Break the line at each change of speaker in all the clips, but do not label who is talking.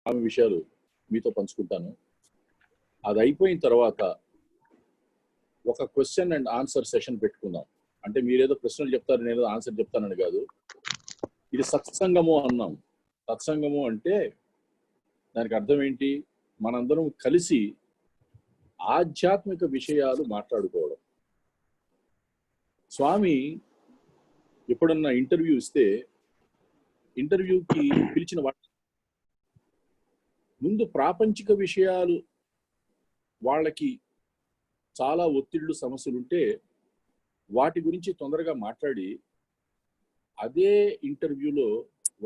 ఆమె విషయాలు మీతో పంచుకుంటాను. అది అయిపోయిన తర్వాత ఒక క్వశ్చన్ అండ్ ఆన్సర్ సెషన్ పెట్టుకుందాం. అంటే మీరేదో ప్రశ్నలు చెప్తారు, నేను ఆన్సర్ చెప్తానని కాదు. ఇది సత్సంగము అన్నాం. సత్సంగము అంటే దానికి అర్థం ఏంటి? మనందరం కలిసి ఆధ్యాత్మిక విషయాలు మాట్లాడుకోవడం. స్వామి ఎప్పుడన్నా ఇంటర్వ్యూ ఇస్తే ఇంటర్వ్యూకి పిలిచిన ముందు ప్రాపంచిక విషయాలు, వాళ్ళకి చాలా ఒత్తిళ్లు సమస్యలు ఉంటే వాటి గురించి తొందరగా మాట్లాడి అదే ఇంటర్వ్యూలో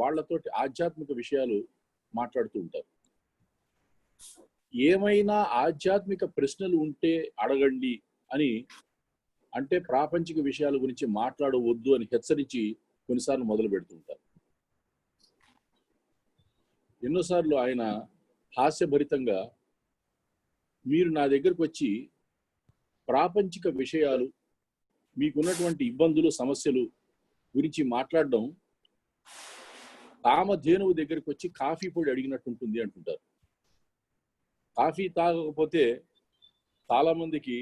వాళ్ళతోటి ఆధ్యాత్మిక విషయాలు మాట్లాడుతూ ఉంటారు. ఏమైనా ఆధ్యాత్మిక ప్రశ్నలు ఉంటే అడగండి అని అంటే ప్రాపంచిక విషయాల గురించి మాట్లాడవద్దు అని హెచ్చరించి కొన్నిసార్లు మొదలు పెడుతుంటారు. ఎన్నోసార్లు ఆయన హాస్యభరితంగా మీరు నా దగ్గరకు వచ్చి ప్రాపంచిక విషయాలు, మీకున్నటువంటి ఇబ్బందులు సమస్యలు గురించి మాట్లాడడం కామధేనువు దగ్గరికి వచ్చి కాఫీ పొడి అడిగినట్టు ఉంటుంది అంటుంటారు. కాఫీ తాగకపోతే చాలా మందికి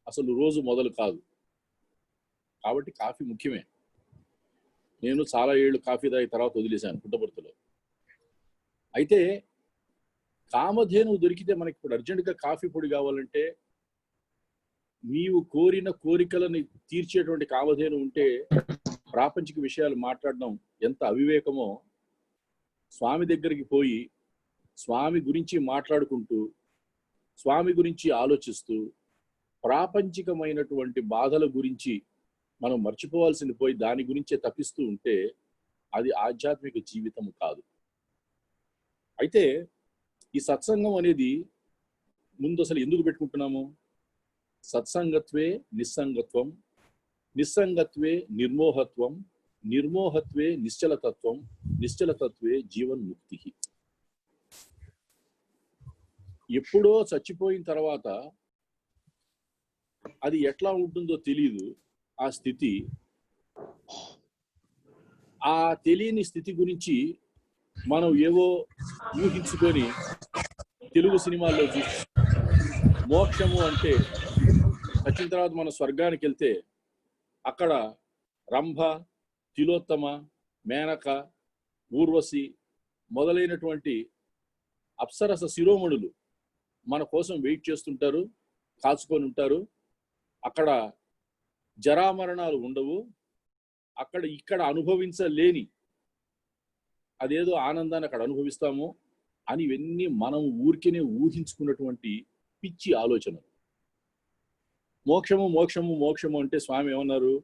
అసలు రోజు మొదలు కాదు. కాబట్టి కాఫీ ముఖ్యమే. నేను చాలా ఏళ్ళు కాఫీ తాగి తర్వాత వదిలేశాను పుట్టపర్తిలో. అయితే కామధేనువు దొరికితే మనకి ఇప్పుడు అర్జెంటుగా కాఫీ పొడి కావాలంటే, నీవు కోరిన కోరికలను తీర్చేటువంటి కామధేను ఉంటే ప్రాపంచిక విషయాలు మాట్లాడడం ఎంత అవివేకమో, స్వామి దగ్గరికి పోయి స్వామి గురించి మాట్లాడుకుంటూ స్వామి గురించి ఆలోచిస్తూ ప్రాపంచికమైనటువంటి బాధల గురించి మనం మర్చిపోవాల్సింది పోయి దాని గురించే తప్పిస్తూ ఉంటే అది ఆధ్యాత్మిక జీవితం కాదు. అయితే ఈ సత్సంగం అనేది ముందు అసలు ఎందుకు పెట్టుకుంటున్నాము? సత్సంగత్వే నిస్సంగత్వం, నిస్సంగత్వే నిర్మోహత్వం, నిర్మోహత్వే నిశ్చలతత్వం, నిశ్చలతత్వే జీవన్ముక్తి. ఎప్పుడో చచ్చిపోయిన తర్వాత అది ఎట్లా ఉంటుందో తెలియదు ఆ స్థితి. ఆ తెలియని స్థితి గురించి మనం ఏవో ఊహించుకొని తెలుగు సినిమాల్లో చూసి మోక్షము అంటే చచ్చిన తర్వాత మనం స్వర్గానికి వెళ్తే అక్కడ రంభ, తిలోత్తమ, మేనక, ఊర్వశి మొదలైనటువంటి అప్సరస శిరోమణులు మన కోసం వెయిట్ చేస్తుంటారు, కాచుకొని ఉంటారు. అక్కడ జరామరణాలు ఉండవు. అక్కడ ఇక్కడ అనుభవించలేని అదేదో ఆనందాన్ని అక్కడ అనుభవిస్తాము అని ఇవన్నీ మనం ఊరికేనే ఊహించుకున్నటువంటి పిచ్చి ఆలోచన. మోక్షము మోక్షము మోక్షము అంటే స్వామి ఏమన్నారు?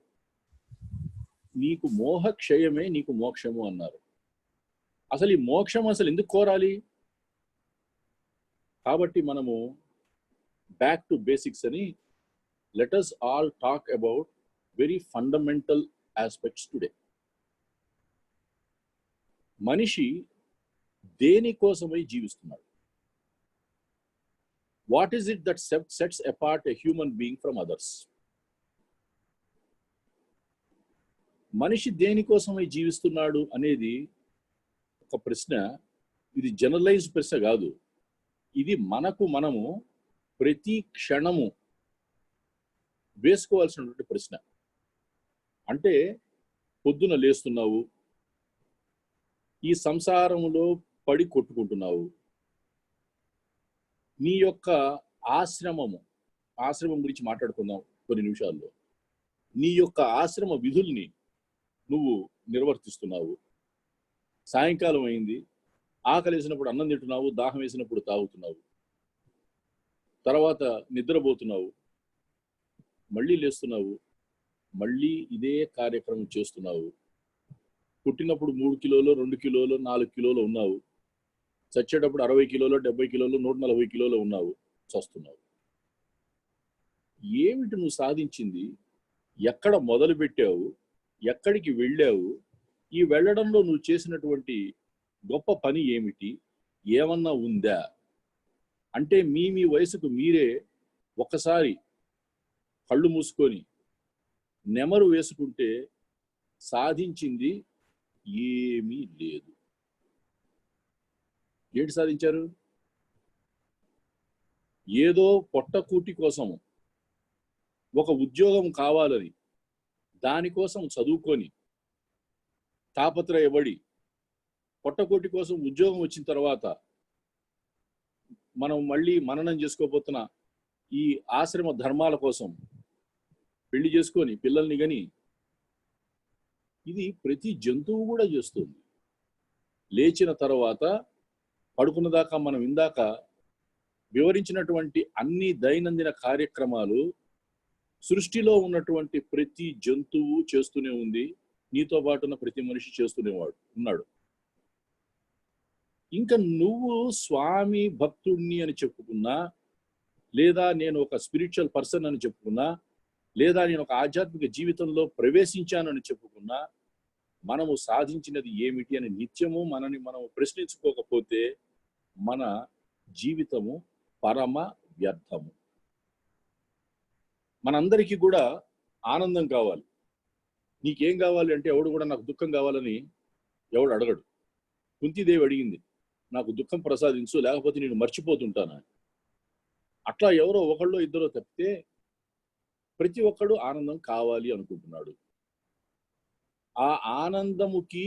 నీకు మోహక్షయమే నీకు మోక్షము అన్నారు. అసలు ఈ మోక్షం అసలు ఎందుకు కోరాలి? కాబట్టి మనము బ్యాక్ టు బేసిక్స్ అని let us all talk about very fundamental aspects today. మనిషి దేనికోసమై జీవిస్తున్నాడు? What is it that sets apart a human being from others? మనిషి దేనికోసమై జీవిస్తున్నాడు అనేది ఒక ప్రశ్న. ఇది జనరలైజ్డ్ ప్రశ్న కాదు. ఇది మనము ప్రతి క్షణము వేసుకోవాల్సినటువంటి ప్రశ్న. అంటే పొద్దున లేస్తున్నావు, ఈ సంసారంలో పడి కొట్టుకుంటున్నావు. నీ యొక్క ఆశ్రమం గురించి మాట్లాడుకుందాం కొన్ని నిమిషాల్లో. నీ యొక్క ఆశ్రమ విధుల్ని నువ్వు నిర్వర్తిస్తున్నావు. సాయంకాలం అయింది, ఆకలి వేసినప్పుడు అన్నం తింటున్నావు, దాహం వేసినప్పుడు తాగుతున్నావు, తర్వాత నిద్రపోతున్నావు, మళ్ళీ లేస్తున్నావు, మళ్ళీ ఇదే కార్యక్రమం చేస్తున్నావు. పుట్టినప్పుడు 3 కిలోలు, 2 కిలోలు, 4 కిలోలు ఉన్నావు. చచ్చేటప్పుడు 60 కిలోలు, 70 కిలోలు, 140 కిలోలు ఉన్నావు, చస్తున్నావు. ఏమిటి నువ్వు సాధించింది? ఎక్కడ మొదలు పెట్టావు? ఎక్కడికి వెళ్ళావు? ఈ వెళ్ళడంలో నువ్వు చేసినటువంటి గొప్ప పని ఏమిటి? ఏమన్నా ఉందా? అంటే మీ వయసుకు మీరే ఒకసారి కళ్ళు మూసుకొని నెమరు వేసుకుంటే సాధించింది ఏమీ లేదు. ఏంటి సాధించారు? ఏదో పొట్టకూటి కోసం ఒక ఉద్యోగం కావాలని దానికోసం చదువుకొని తాపత్రయపడి పొట్టకూటి కోసం ఉద్యోగం వచ్చిన తర్వాత మనం మళ్ళీ మననం చేసుకోబోతున్న ఈ ఆశ్రమ ధర్మాల కోసం పెళ్లి చేసుకొని పిల్లల్ని గని ఇది ప్రతి జంతువు కూడా చేస్తుంది. లేచిన తర్వాత పడుకున్న దాకా మనం ఇందాక వివరించినటువంటి అన్ని దైనందిన కార్యక్రమాలు సృష్టిలో ఉన్నటువంటి ప్రతి జంతువు చేస్తూనే ఉంది. నీతో పాటున్న ప్రతి మనిషి చేస్తూనే ఉన్నాడు. ఇంకా నువ్వు స్వామి భక్తుడిని అని చెప్పుకున్నా, లేదా నేను ఒక స్పిరిచువల్ పర్సన్ అని చెప్పుకున్నా, లేదా నేను ఒక ఆధ్యాత్మిక జీవితంలో ప్రవేశించానని చెప్పుకున్నా, మనము సాధించినది ఏమిటి అని నిత్యము మనని మనం ప్రశ్నించుకోకపోతే మన జీవితము పరమ వ్యర్థము. మనందరికీ కూడా ఆనందం కావాలి. నీకేం కావాలి అంటే ఎవడు కూడా నాకు దుఃఖం కావాలని ఎవడు అడగడు. కుంతీదేవి అడిగింది, నాకు దుఃఖం ప్రసాదించు, లేకపోతే నేను మర్చిపోతుంటాను. అట్లా ఎవరో ఒకళ్ళో ఇద్దరో తప్పితే ప్రతి ఒక్కడు ఆనందం కావాలి అనుకుంటున్నాడు. ఆ ఆనందముకి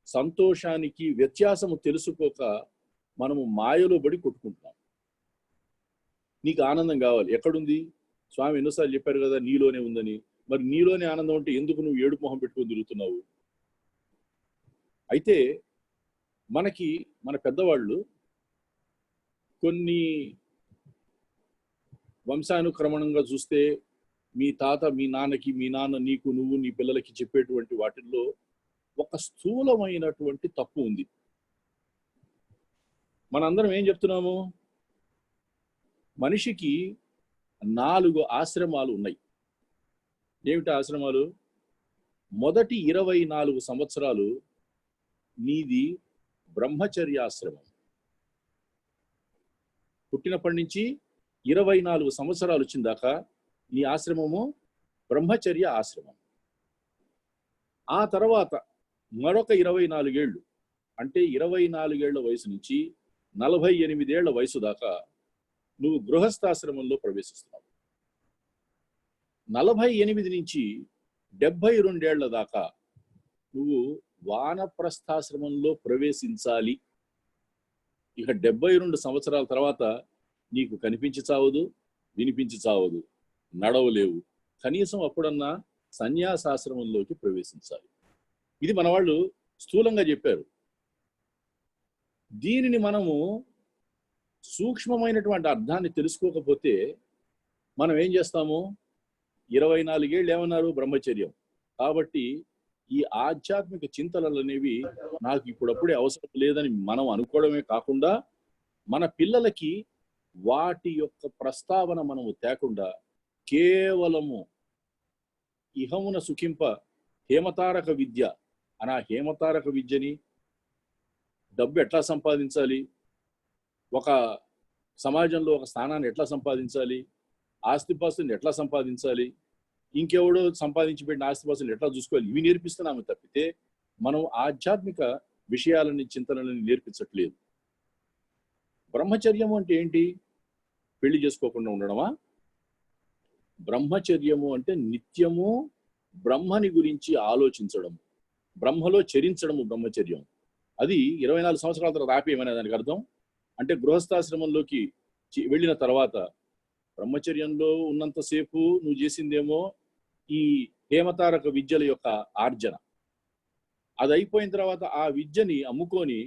సంతోషానికి వ్యత్యాసము తెలుసుకోక మనము మాయలో పడి కొట్టుకుంటున్నాం. నీకు ఆనందం కావాలి, ఎక్కడుంది? స్వామి ఎన్నోసార్లు చెప్పారు కదా నీలోనే ఉందని. మరి నీలోనే ఆనందం అంటే ఎందుకు నువ్వు ఏడుపు మొహం పెట్టుకొని తిరుగుతున్నావు? అయితే మనకి మన పెద్దవాళ్ళు కొన్ని వంశానుక్రమణంగా చూస్తే మీ తాత మీ నాన్నకి, మీ నాన్న నీకు, నువ్వు నీ పిల్లలకి చెప్పేటువంటి వాటిల్లో ఒక స్థూలమైనటువంటి తప్పు ఉంది. మనందరం ఏం చెప్తున్నాము? మనిషికి 4 ఆశ్రమాలు ఉన్నాయి. ఏమిటి ఆశ్రమాలు? మొదటి 24 సంవత్సరాలు నీది బ్రహ్మచర్యాశ్రమం. పుట్టినప్పటి నుంచి 24 సంవత్సరాలు వచ్చిన దాకా నీ ఆశ్రమము బ్రహ్మచర్య ఆశ్రమం. ఆ తర్వాత మరొక 24 ఏళ్ళు, అంటే 24 ఏళ్ల వయసు నుంచి 48 ఏళ్ల వయసు దాకా నువ్వు గృహస్థాశ్రమంలో ప్రవేశిస్తున్నావు. 48 నుంచి 72 ఏళ్ల దాకా నువ్వు వానప్రస్థాశ్రమంలో ప్రవేశించాలి. ఇక 72 సంవత్సరాల తర్వాత నీకు కనిపించి చావదు, వినిపించి చావదు, నడవలేవు. కనీసం అప్పుడన్నా సన్యాసాశ్రమంలోకి ప్రవేశించాలి. ఇది మన వాళ్ళు స్థూలంగా చెప్పారు. దీనిని మనము సూక్ష్మమైనటువంటి అర్థాన్ని తెలుసుకోకపోతే మనం ఏం చేస్తాము? 24 ఏళ్ళు ఏమన్నారు? బ్రహ్మచర్యం. కాబట్టి ఈ ఆధ్యాత్మిక చింతనలు అనేవి నాకు ఇప్పుడప్పుడే అవసరం లేదని మనం అనుకోవడమే కాకుండా మన పిల్లలకి వాటి యొక్క ప్రస్తావన మనము తేకుండా కేవలము ఇహమున సుఖింప హేమతారక విద్య అనా హేమతారక విద్యని, డబ్బు ఎట్లా సంపాదించాలి, ఒక సమాజంలో ఒక స్థానాన్ని ఎట్లా సంపాదించాలి, ఆస్తిపాస్తుని ఎట్లా సంపాదించాలి, ఇంకెవడో సంపాదించి పెట్టిన ఆస్తిపాస్తుని ఎట్లా చూసుకోవాలి, ఇవి నేర్పిస్తున్నాము తప్పితే మనం ఆధ్యాత్మిక విషయాలని, చింతనలని నేర్పించట్లేదు. బ్రహ్మచర్యము అంటే ఏంటి? పెళ్లి చేసుకోకుండా ఉండడమా? బ్రహ్మచర్యము అంటే నిత్యము బ్రహ్మని గురించి ఆలోచించడం, బ్రహ్మలో చరించడము బ్రహ్మచర్యం. అది 24 సంవత్సరాల తర్వాత ఆపేయమనే దానికి అర్థం. అంటే గృహస్థాశ్రమంలోకి వెళ్ళిన తర్వాత బ్రహ్మచర్యంలో ఉన్నంతసేపు నువ్వు చేసిందేమో ఈ హేమతారక విద్యల యొక్క ఆర్జన. అది అయిపోయిన తర్వాత ఆ విద్యని అమ్ముకొని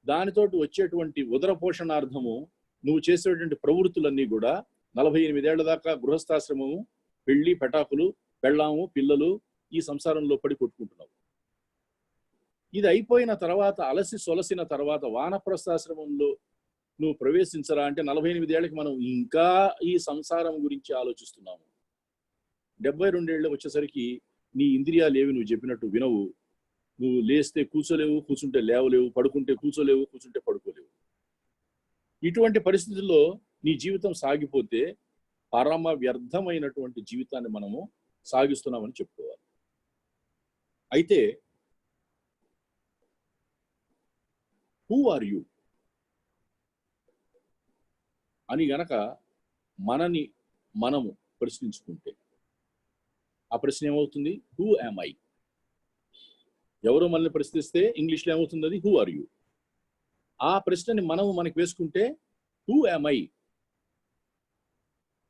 దానితోటి వచ్చేటువంటి ఉదర పోషణార్థము నువ్వు చేసేటువంటి ప్రవృత్తులన్నీ కూడా 48 ఏళ్ల దాకా గృహస్థాశ్రమము, పెళ్లి, పెటాకులు, పెళ్ళాము, పిల్లలు, ఈ సంసారంలో పడి కొట్టుకుంటున్నావు. ఇది అయిపోయిన తర్వాత అలసి సొలసిన తర్వాత వానప్రస్థాశ్రమంలో నువ్వు ప్రవేశించరా అంటే 48 ఏళ్ళకి మనం ఇంకా ఈ సంసారం గురించి ఆలోచిస్తున్నాము. 72 ఏళ్ళు వచ్చేసరికి నీ ఇంద్రియాలు ఏవి నువ్వు చెప్పినట్టు వినవు. నువ్వు లేస్తే కూర్చోలేవు, కూర్చుంటే లేవలేవు, పడుకుంటే కూర్చోలేవు, కూర్చుంటే పడుకోలేవు. ఇటువంటి పరిస్థితుల్లో నీ జీవితం సాగిపోతే పరమ వ్యర్థమైనటువంటి జీవితాన్ని మనము సాగిస్తున్నామని చెప్పుకోవాలి. అయితే హూ ఆర్ యూ? అని గనక మనని మనము ప్రశ్నించుకుంటే ఆ ప్రశ్న ఏమవుతుంది? Who am I? ఎవరో మనల్ని ప్రశ్నిస్తే ఇంగ్లీష్లో ఏమవుతుంది? అది హూ ఆర్ యూ. ఆ ప్రశ్నని మనము మనకి వేసుకుంటే హూ యామ్ ఐ?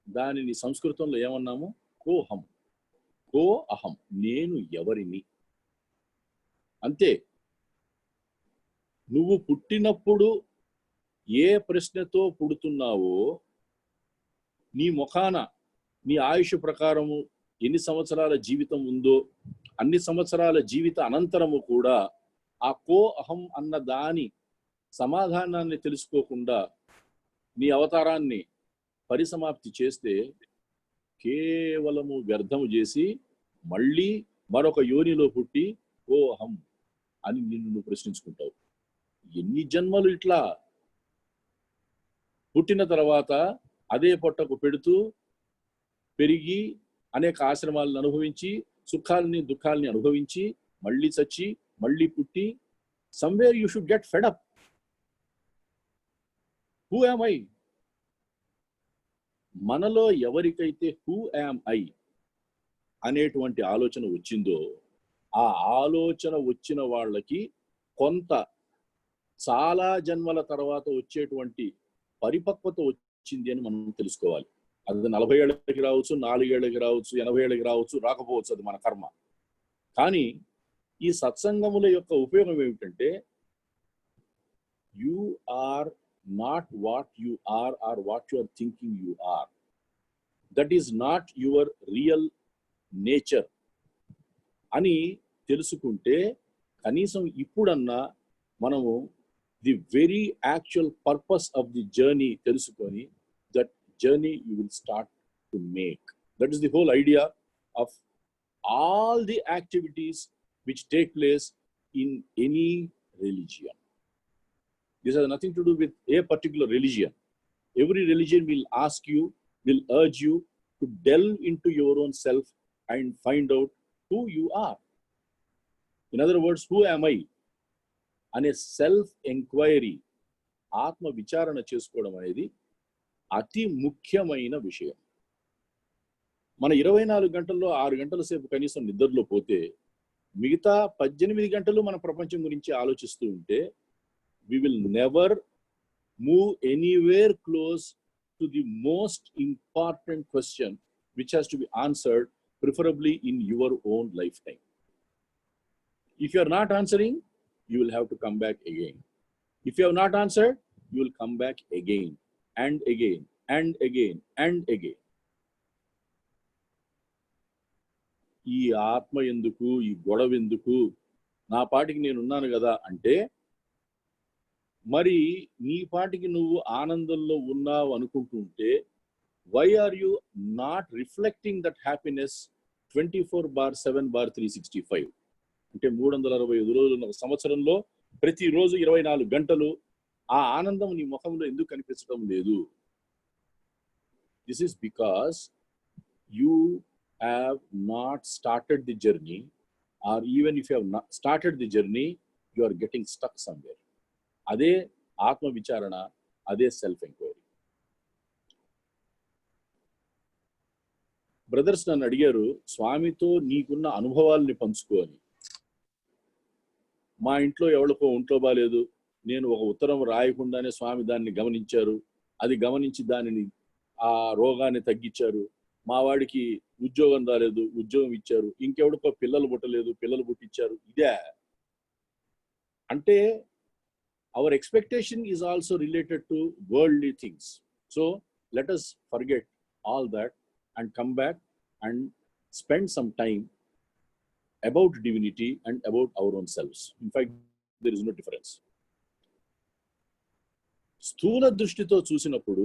దానిని సంస్కృతంలో ఏమన్నాము? కోహం, కో అహం, నేను ఎవరిని. అంతే. నువ్వు పుట్టినప్పుడు ఏ ప్రశ్నతో పుడుతున్నావో నీ ముఖాన నీ ఆయుష్ ప్రకారము ఎన్ని సంవత్సరాల జీవితం ఉందో అన్ని సంవత్సరాల జీవిత అనంతరము కూడా ఆ కో అహం అన్న దాని సమాధానాన్ని తెలుసుకోకుండా నీ అవతారాన్ని పరిసమాప్తి చేస్తే కేవలము వ్యర్థము చేసి మళ్ళీ మరొక యోనిలో పుట్టి కో అహం అని నిన్ను ప్రశ్నించుకుంటావు. ఎన్ని జన్మలు ఇట్లా పుట్టిన తర్వాత అదే పొట్టకు పెడుతూ పెరిగి అనేక ఆశ్రమాలను అనుభవించి సుఖాలని దుఃఖాలని అనుభవించి మళ్ళీ చచ్చి మళ్ళీ పుట్టి somewhere you should get fed up. Who am I? మనలో ఎవరికైతే హూ యామ్ ఐ అనేటువంటి ఆలోచన వచ్చిందో ఆ ఆలోచన వచ్చిన వాళ్ళకి కొంత చాలా జన్మల తర్వాత వచ్చేటువంటి పరిపక్వత వచ్చింది అని మనం తెలుసుకోవాలి. అది 40 ఏళ్ళకి రావచ్చు, 4 ఏళ్ళకి రావచ్చు, 80 ఏళ్ళకి రావచ్చు, రాకపోవచ్చు, అది మన కర్మ. కానీ ఈ సత్సంగముల యొక్క ఉపయోగం ఏమిటంటే you are not what you are are what you are thinking you are. That is not your real nature అని తెలుసుకుంటే కనీసం ఇప్పుడన్నా మనము the very actual purpose of the journey తెలుసుకొని that journey you will start to make. That is the whole idea of all the activities which take place in any religion. This has nothing to do with a particular religion. Every religion will ask you, will urge you to delve into your own self and find out who you are. In other words, who am I? అనే self enquiry, ఆత్మ విచారణ చేసుకోవడం అనేది అతి ముఖ్యమైన విషయం. మన 24 గంటల్లో 6 గంటల సేపు కనీసం నిద్రలో పోతే మిగతా 18 గంటలు మన ప్రపంచం గురించి ఆలోచిస్తూ ఉంటే we will never move anywhere close to the most important question which has to be answered, preferably in your own lifetime. If you are not answering, you will have to come back again. If you have not answered, you will come back again and again and again and again. ఈ ఆత్మ ఎందుకు, ఈ గొడవ ఎందుకు, నా పాటికి నేను ఉన్నాను కదా అంటే మరి నీ పాటికి నువ్వు ఆనందంలో ఉన్నావు అనుకుంటుంటే why are you not reflecting that happiness 24/7/365? అంటే 365 రోజులు ఒక సంవత్సరంలో ప్రతిరోజు 24 గంటలు ఆ ఆనందం నీ ముఖంలో ఎందుకు కనిపించడం లేదు? This is because you have not started the journey, or even if you have not started the journey, you are getting stuck somewhere. అదే ఆత్మ విచారణ, అదే సెల్ఫ్ ఎంక్వైరీ. బ్రదర్స్ నన్ను అడిగారు, స్వామితో నీకున్న అనుభవాల్ని పంచుకోని. మా ఇంట్లో ఎవరికో ఒంట్లో బాలేదు, నేను ఒక ఉత్తరం రాయకుండానే స్వామి దాన్ని గమనించారు, అది గమనించి దానిని ఆ రోగాన్ని తగ్గించారు. మా వాడికి ఉద్యోగం రాలేదు, ఉద్యోగం ఇచ్చారు. ఇంకెవడికో పిల్లలు పుట్టలేదు, పిల్లలు పుట్టించారు. ఇదే అంటే our expectation is also related to worldly things. So let us forget all that and come back and spend some time about divinity and about our own selves. In fact, there is no difference. స్థూల దృష్టితో చూసినప్పుడు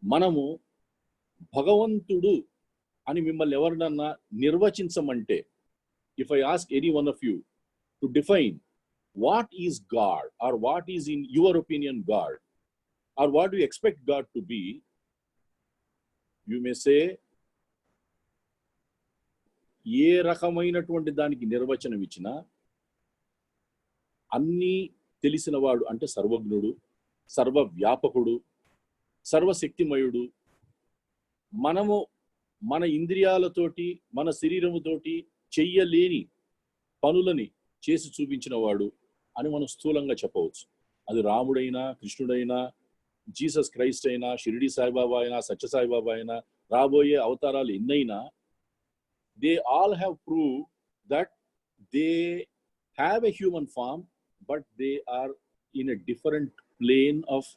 మనము భగవంతుడు అని మిమ్మల్ని ఎవరినన్నా నిర్వచించమంటే, if I ask any one of you to define what is God, or what is in your opinion God, or what do you expect God to be, you may say ఏ రకమైనటువంటి దానికి నిర్వచనం ఇచ్చినా అన్నీ తెలిసినవాడు అంటే సర్వజ్ఞుడు, సర్వవ్యాపకుడు, సర్వశక్తిమయుడు. మనము మన ఇంద్రియాలతోటి, మన శరీరముతోటి చెయ్యలేని పనులని చేసి చూపించిన వాడు అని మనం స్థూలంగా చెప్పవచ్చు. అది రాముడైనా, కృష్ణుడైనా, జీసస్ క్రైస్ట్ అయినా, షిరిడి సాయిబాబా అయినా, సత్యసాయిబాబా అయినా, రాబోయే అవతారాలు ఎన్నైనా, they all have prove that they have a human form, but they are in a different plane of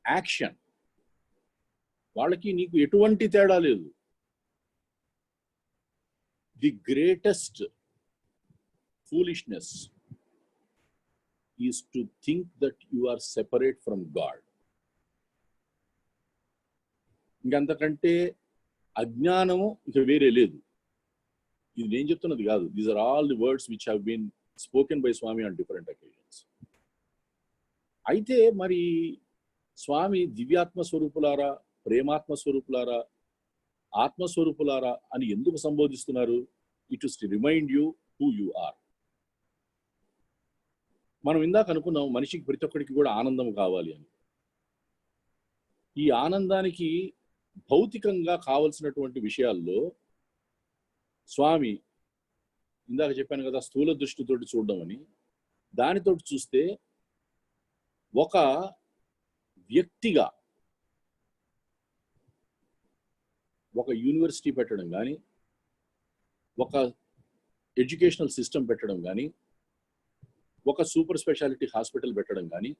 action. వాళ్ళకి నీకు ఎటువంటి తేడా లేదు. The greatest foolishness is to think that you are separate from God. ఇంకంతకంటే అజ్ఞానము ఇక వేరే లేదు. ఇది నేను చెప్తున్నది కాదు. These are all the words which have been spoken by Swami on different occasions. అయితే మరి స్వామి దివ్యాత్మ స్వరూపులారా, ప్రేమాత్మ స్వరూపులారా, ఆత్మస్వరూపులారా అని ఎందుకు సంబోధిస్తున్నారు? It is to remind you who you are. మనం ఇందాక అనుకున్నాం మనిషికి ప్రతి ఒక్కడికి కూడా ఆనందం కావాలి అని. ఈ ఆనందానికి భౌతికంగా కావలసినటువంటి విషయాల్లో స్వామి ఇందాక చెప్పాను కదా, స్థూల దృష్టితోటి చూడడం అని. దానితోటి చూస్తే ఒక వ్యక్తిగా ఒక యూనివర్సిటీ పెట్టడం కానీ, ఒక ఎడ్యుకేషనల్ సిస్టమ్ పెట్టడం కానీ, ఒక సూపర్ స్పెషాలిటీ హాస్పిటల్ పెట్టడం కానీ,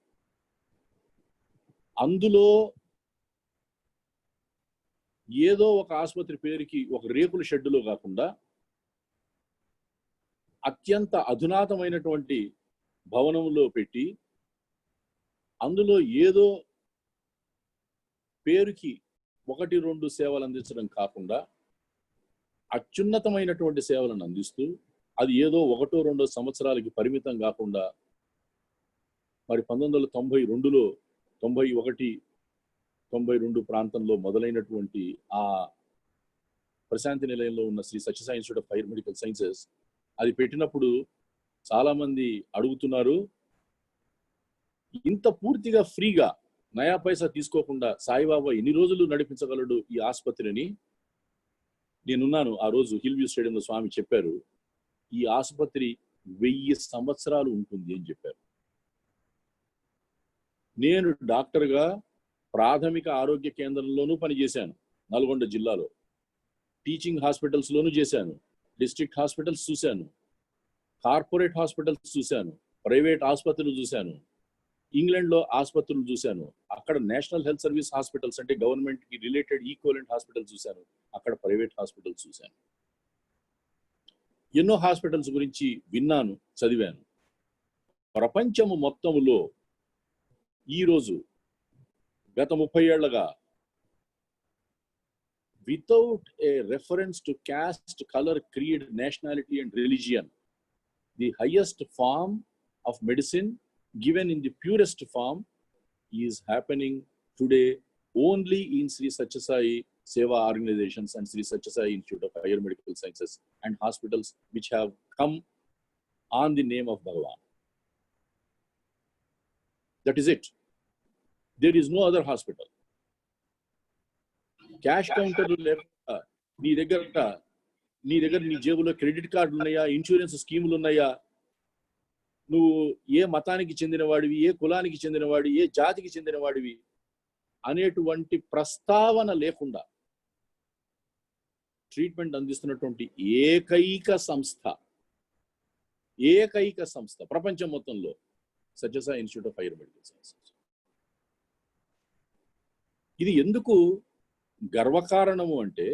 అందులో ఏదో ఒక ఆసుపత్రి పేరుకి ఒక రేకుల షెడ్డులో కాకుండా అత్యంత అధునాతమైనటువంటి భవనంలో పెట్టి, అందులో ఏదో పేరుకి 1-2 సేవలు అందించడం కాకుండా అత్యున్నతమైనటువంటి సేవలను అందిస్తూ, అది ఏదో 1-2 సంవత్సరాలకి పరిమితం కాకుండా, మరి 1992లో 91, 92 ప్రాంతంలో మొదలైనటువంటి ఆ ప్రశాంతి నిలయంలో ఉన్న Sri Sathya Sai Institute of Higher Medical Sciences, అది పెట్టినప్పుడు చాలా మంది అడుగుతున్నారు, ఇంత పూర్తిగా ఫ్రీగా నయా పైసా తీసుకోకుండా సాయిబాబా ఎన్ని రోజులు నడిపించగలడు ఈ ఆసుపత్రిని? నేనున్నాను ఆ రోజు హిల్ వ్యూ స్టేడియంలో. స్వామి చెప్పారు, ఈ ఆసుపత్రి 1000 సంవత్సరాలు ఉంటుంది అని చెప్పారు. నేను డాక్టర్గా ప్రాథమిక ఆరోగ్య కేంద్రంలోనూ పనిచేశాను, నల్గొండ జిల్లాలో. టీచింగ్ హాస్పిటల్స్లోనూ చేశాను, డిస్ట్రిక్ట్ హాస్పిటల్స్ చూశాను, కార్పొరేట్ హాస్పిటల్స్ చూశాను, ప్రైవేట్ ఆసుపత్రులు చూశాను, ఇంగ్లాండ్లో ఆసుపత్రులు చూశాను, అక్కడ నేషనల్ హెల్త్ సర్వీస్ హాస్పిటల్స్ అంటే గవర్నమెంట్కి రిలేటెడ్ ఈక్వలెంట్ హాస్పిటల్స్ చూశాను, అక్కడ ప్రైవేట్ హాస్పిటల్స్ చూశాను. ఎన్నో హాస్పిటల్స్ గురించి విన్నాను, చదివాను. ప్రపంచము మొత్తములో ఈరోజు గత 30 ఏళ్లుగా without a reference to caste, color, creed, nationality and religion, the highest form of medicine given in the purest form is happening today only in Sri Satya Sai Seva organizations and Sri Satya Sai Institute of Higher Medical Sciences and hospitals which have come on the name of Bhagavan. That is it. There is no other hospital. Cash counter లేకుండా నీ దగ్గర నీ జేబులో credit కార్డులు ఉన్నాయా, insurance స్కీములు ఉన్నాయా, నువ్వు ఏ మతానికి చెందినవాడివి, ఏ కులానికి చెందినవాడివి, ఏ జాతికి చెందినవాడివి అనేటువంటి ప్రస్తావన లేకుండా ట్రీట్మెంట్ అందిస్తున్నటువంటి ఏకైక సంస్థ ప్రపంచం మొత్తంలో Sathya Sai Institute of Higher Medical Sciences. ఇది ఎందుకు గర్వకారణము అంటే,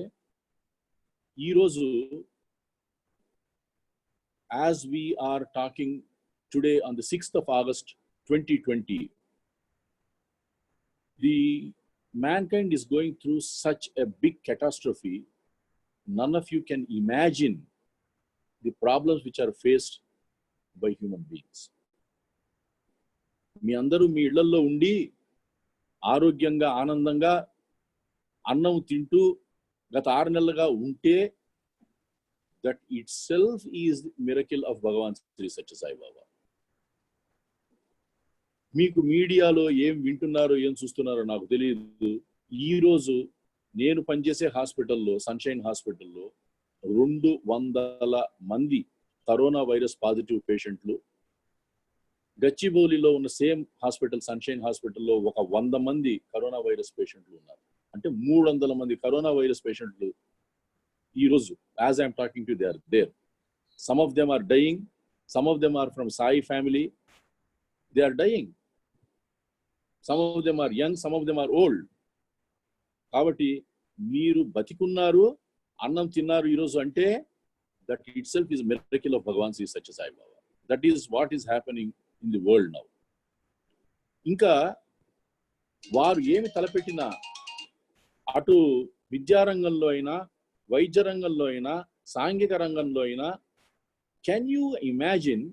ఈరోజు as we are talking today on the 6th of August 2020, the mankind is going through such a big catastrophe. None of you can imagine the problems which are faced by human beings. మీ అందరూ మీ ఇళ్లల్లో ఉండి ఆరోగ్యంగా ఆనందంగా అన్నం తింటూ గత 6 నెలలుగా ఉంటే, that itself is the miracle of భగవాన్ శ్రీ సత్య సాయి బాబా. మీకు మీడియాలో ఏం వింటున్నారో ఏం చూస్తున్నారో నాకు తెలియదు. ఈరోజు నేను పనిచేసే హాస్పిటల్లో, సన్షైన్ హాస్పిటల్లో 200 మంది కరోనా వైరస్ పాజిటివ్ పేషెంట్లు, గచ్చిబౌలిలో ఉన్న సేమ్ హాస్పిటల్ సన్షైన్ హాస్పిటల్లో 100 మంది కరోనా వైరస్ పేషెంట్లు ఉన్నారు. అంటే 300 మంది కరోనా వైరస్ పేషెంట్లు ఈరోజు as I'm talking to there. Some of them are dying, some of them are from Sai family, they are dying. Some of them are young, some of them are old. కాబట్టి మీరు బతికున్నారు, అన్నం తిన్నారు ఈరోజు అంటే that itself is miracle of Bhagavan Shri Sathya Sai Baba. That is what is happening in the world now. ఇంకా వారు ఏమి తలపెట్టినా, అటు విద్యారంగంలో అయినా, వైద్య రంగంలో అయినా, సాంఘిక రంగంలో అయినా, can you imagine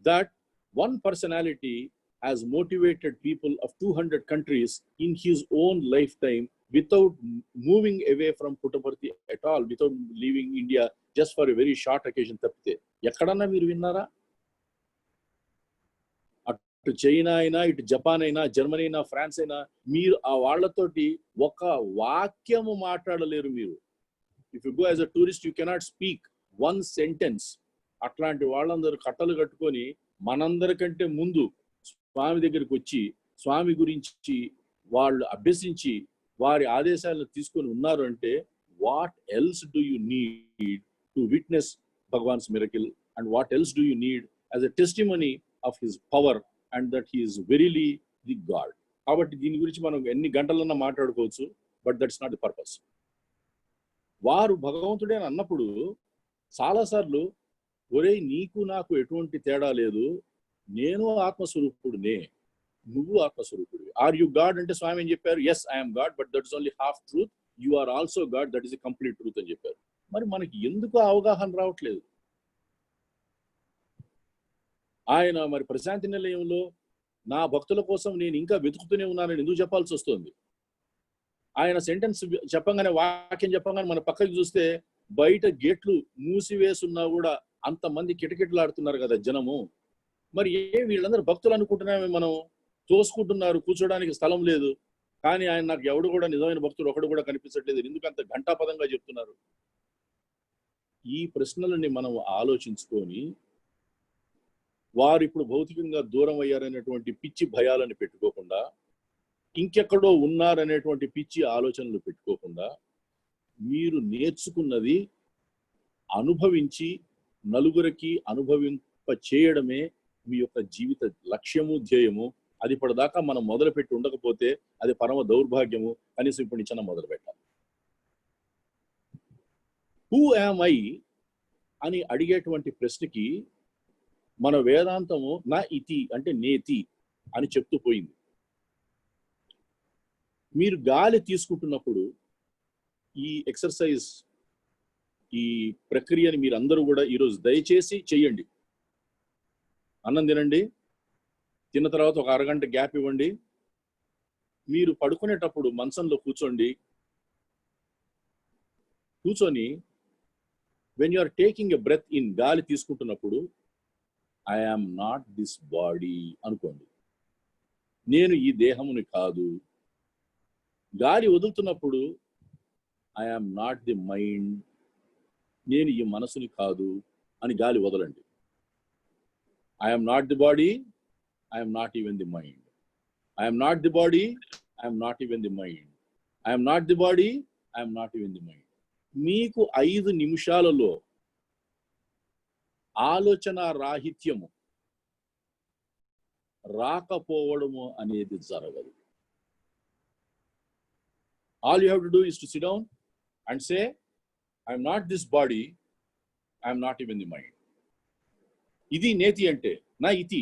that one personality has motivated people of 200 countries in his own lifetime without moving away from Puttaparthi at all, without leaving India just for a very short occasion తప్పితే ఎక్కడన్నా మీరు విన్నారా? అటు China అయినా, ఇటు Japan అయినా, Germany అయినా, France అయినా, మీరు ఆ వాళ్ళతోటి ఒక వాక్యము మాట్లాడలేరు మీరు. If you go as a tourist you cannot speak one sentence. అట్లాంటి వాళ్ళందరూ కట్టలు కట్టుకొని మనందరికంటే ముందు స్వామి దగ్గరికి వచ్చి స్వామి గురించి వాళ్ళు అభ్యసించి వారి ఆదేశాలను తీసుకొని ఉన్నారు అంటే what else do you need to witness Bhagavan's miracle, and what else do you need as a testimony of his power and that he is verily the God. కాబట్టి దీని గురించి మనం ఎన్ని గంటలన్నా మాట్లాడుకోవచ్చు, but that's not the purpose. వారు భగవంతుడే అని అన్నప్పుడు చాలాసార్లు ఒరే నీకు నాకు ఎటువంటి తేడా లేదు, నేను ఆత్మస్వరూపుడినే, నువ్వు ఆత్మస్వరూపుడివి. ఆర్ యు గాడ్ అంటే స్వామి ఏం చెప్పారు? Yes I'm God, but that is only half truth. You are also God, that is the complete truth అని చెప్పారు. మరి మనకి ఎందుకు అవగాహన రావట్లేదు? ఆయన మరి ప్రశాంతి నిలయంలో నా భక్తుల కోసం నేను ఇంకా వెతుకుతూనే ఉన్నానని ఎందుకు చెప్పాల్సి వస్తుంది? ఆయన సెంటెన్స్ చెప్పంగానే, వాక్యం చెప్పంగానే మన పక్కకి చూస్తే బయట గేట్లు మూసివేసున్నా కూడా అంతమంది కిటకిటలాడుతున్నారు కదా జనము. మరి వీళ్ళందరూ భక్తులు అనుకుంటున్నామే మనం, తోసుకుంటున్నారు, కూర్చోడానికి స్థలం లేదు. కానీ ఆయన నాకు ఎవడు కూడా నిజమైన భక్తుడు ఒకడు కూడా కనిపించట్లేదు, ఎందుకంత ఘంటాపదంగా చెప్తున్నారు? ఈ ప్రశ్నలని మనం ఆలోచించుకొని వారు ఇప్పుడు భౌతికంగా దూరం అయ్యారనేటువంటి పిచ్చి భయాలను పెట్టుకోకుండా, ఇంకెక్కడో ఉన్నారనేటువంటి పిచ్చి ఆలోచనలు పెట్టుకోకుండా, మీరు నేర్చుకున్నది అనుభవించి నలుగురికి అనుభవింప చేయడమే మీ యొక్క జీవిత లక్ష్యము, ధ్యేయము. అది ఇప్పటిదాకా మనం మొదలుపెట్టి ఉండకపోతే అది పరమ దౌర్భాగ్యము. కనీసం ఇప్పటి నుంచి మొదలు పెట్టాలి. హూ యామ్ ఐ అని అడిగేటువంటి ప్రశ్నకి మన వేదాంతము నా ఇతి అంటే నేతి అని చెప్తూ పోయింది. మీరు గాలి తీసుకుంటున్నప్పుడు ఈ ఎక్సర్సైజ్, ఈ ప్రక్రియని మీరు అందరూ కూడా ఈరోజు దయచేసి చెయ్యండి. అన్నం తినండి, తిన్న తర్వాత ఒక అరగంట గ్యాప్ ఇవ్వండి. మీరు పడుకునేటప్పుడు మంచంలో కూర్చోండి. కూర్చొని when you are taking a breath in, గాలి తీసుకుంటున్నప్పుడు I am not this body అనుకోండి. నేను ఈ దేహముని కాదు. గాలి వదులుతున్నప్పుడు I am not the mind, నేను ఈ మనసుని కాదు అని గాలి వదలండి. I am not the body, I am not even the mind. I am not the body, I am not even the mind. I am not the body, I am not even the mind. మీకు 5 నిమిషాలలో ఆలోచన రాహిత్యము రాకపోవడము అనేది జరగదు. All you have to do is to sit down and say, I am not this body, I am not even the mind. ఇది నేతి అంటే. నా ఇతి,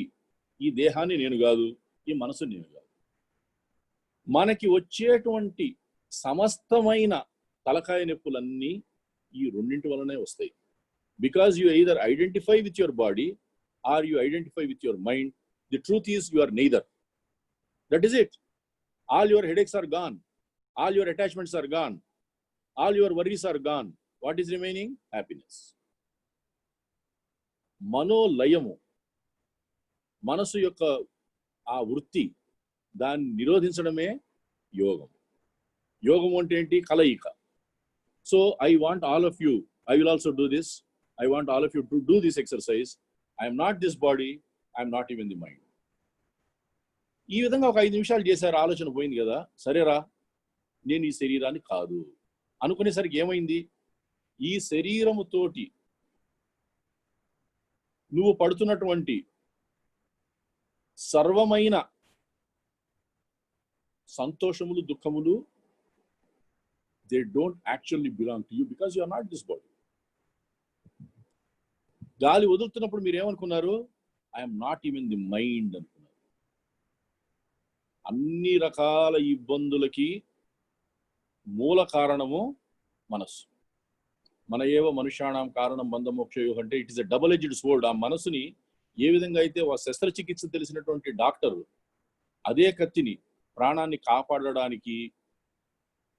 ఈ దేహాన్ని నేను కాదు, ఈ మనసు నేను కాదు. మనకి వచ్చేటువంటి సమస్తమైన తలకాయ నొప్పులన్నీ ఈ రెండింటి వలనే వస్తాయి. Because you either identify with your body or you identify with your mind. The truth is you are neither. That is it. All your headaches are gone, all your attachments are gone, all your worries are gone. What is remaining? Happiness. మనోలయము, మనసు యొక్క ఆ వృత్తి, దాన్ని నిరోధించడమే యోగం. యోగం అంటే ఏంటి? కలయిక. So I want all of you, I will also do this, I want all of you to do this exercise, I'm not this body, I'm not even the mind. ఈ విధంగా ఒక 5 నిమిషాలు చేశారు, ఆలోచన పోయింది కదా, సరేరా నేను ఈ శరీరాన్ని కాదు అనుకునేసరికి ఏమైంది? ఈ శరీరముతోటి నువ్వు పడుతున్నటువంటి సర్వమైన సంతోషములు, దుఃఖములు, they don't actually belong to you because you are not this body. గాలి వదులుతున్నప్పుడు మీరు ఏమనుకున్నారు? I'm not even the mind అనుకున్నారు. అన్ని రకాల ఇబ్బందులకి మూల కారణము మనస్సు. మన ఏవ మనుష్యాణం కారణం బంధమోక్షయో అంటే it is a double edged sword. ఆ మనసుని ఏ విధంగా అయితే శస్త్రచికిత్స తెలిసినటువంటి డాక్టర్ అదే కత్తిని ప్రాణాన్ని కాపాడడానికి,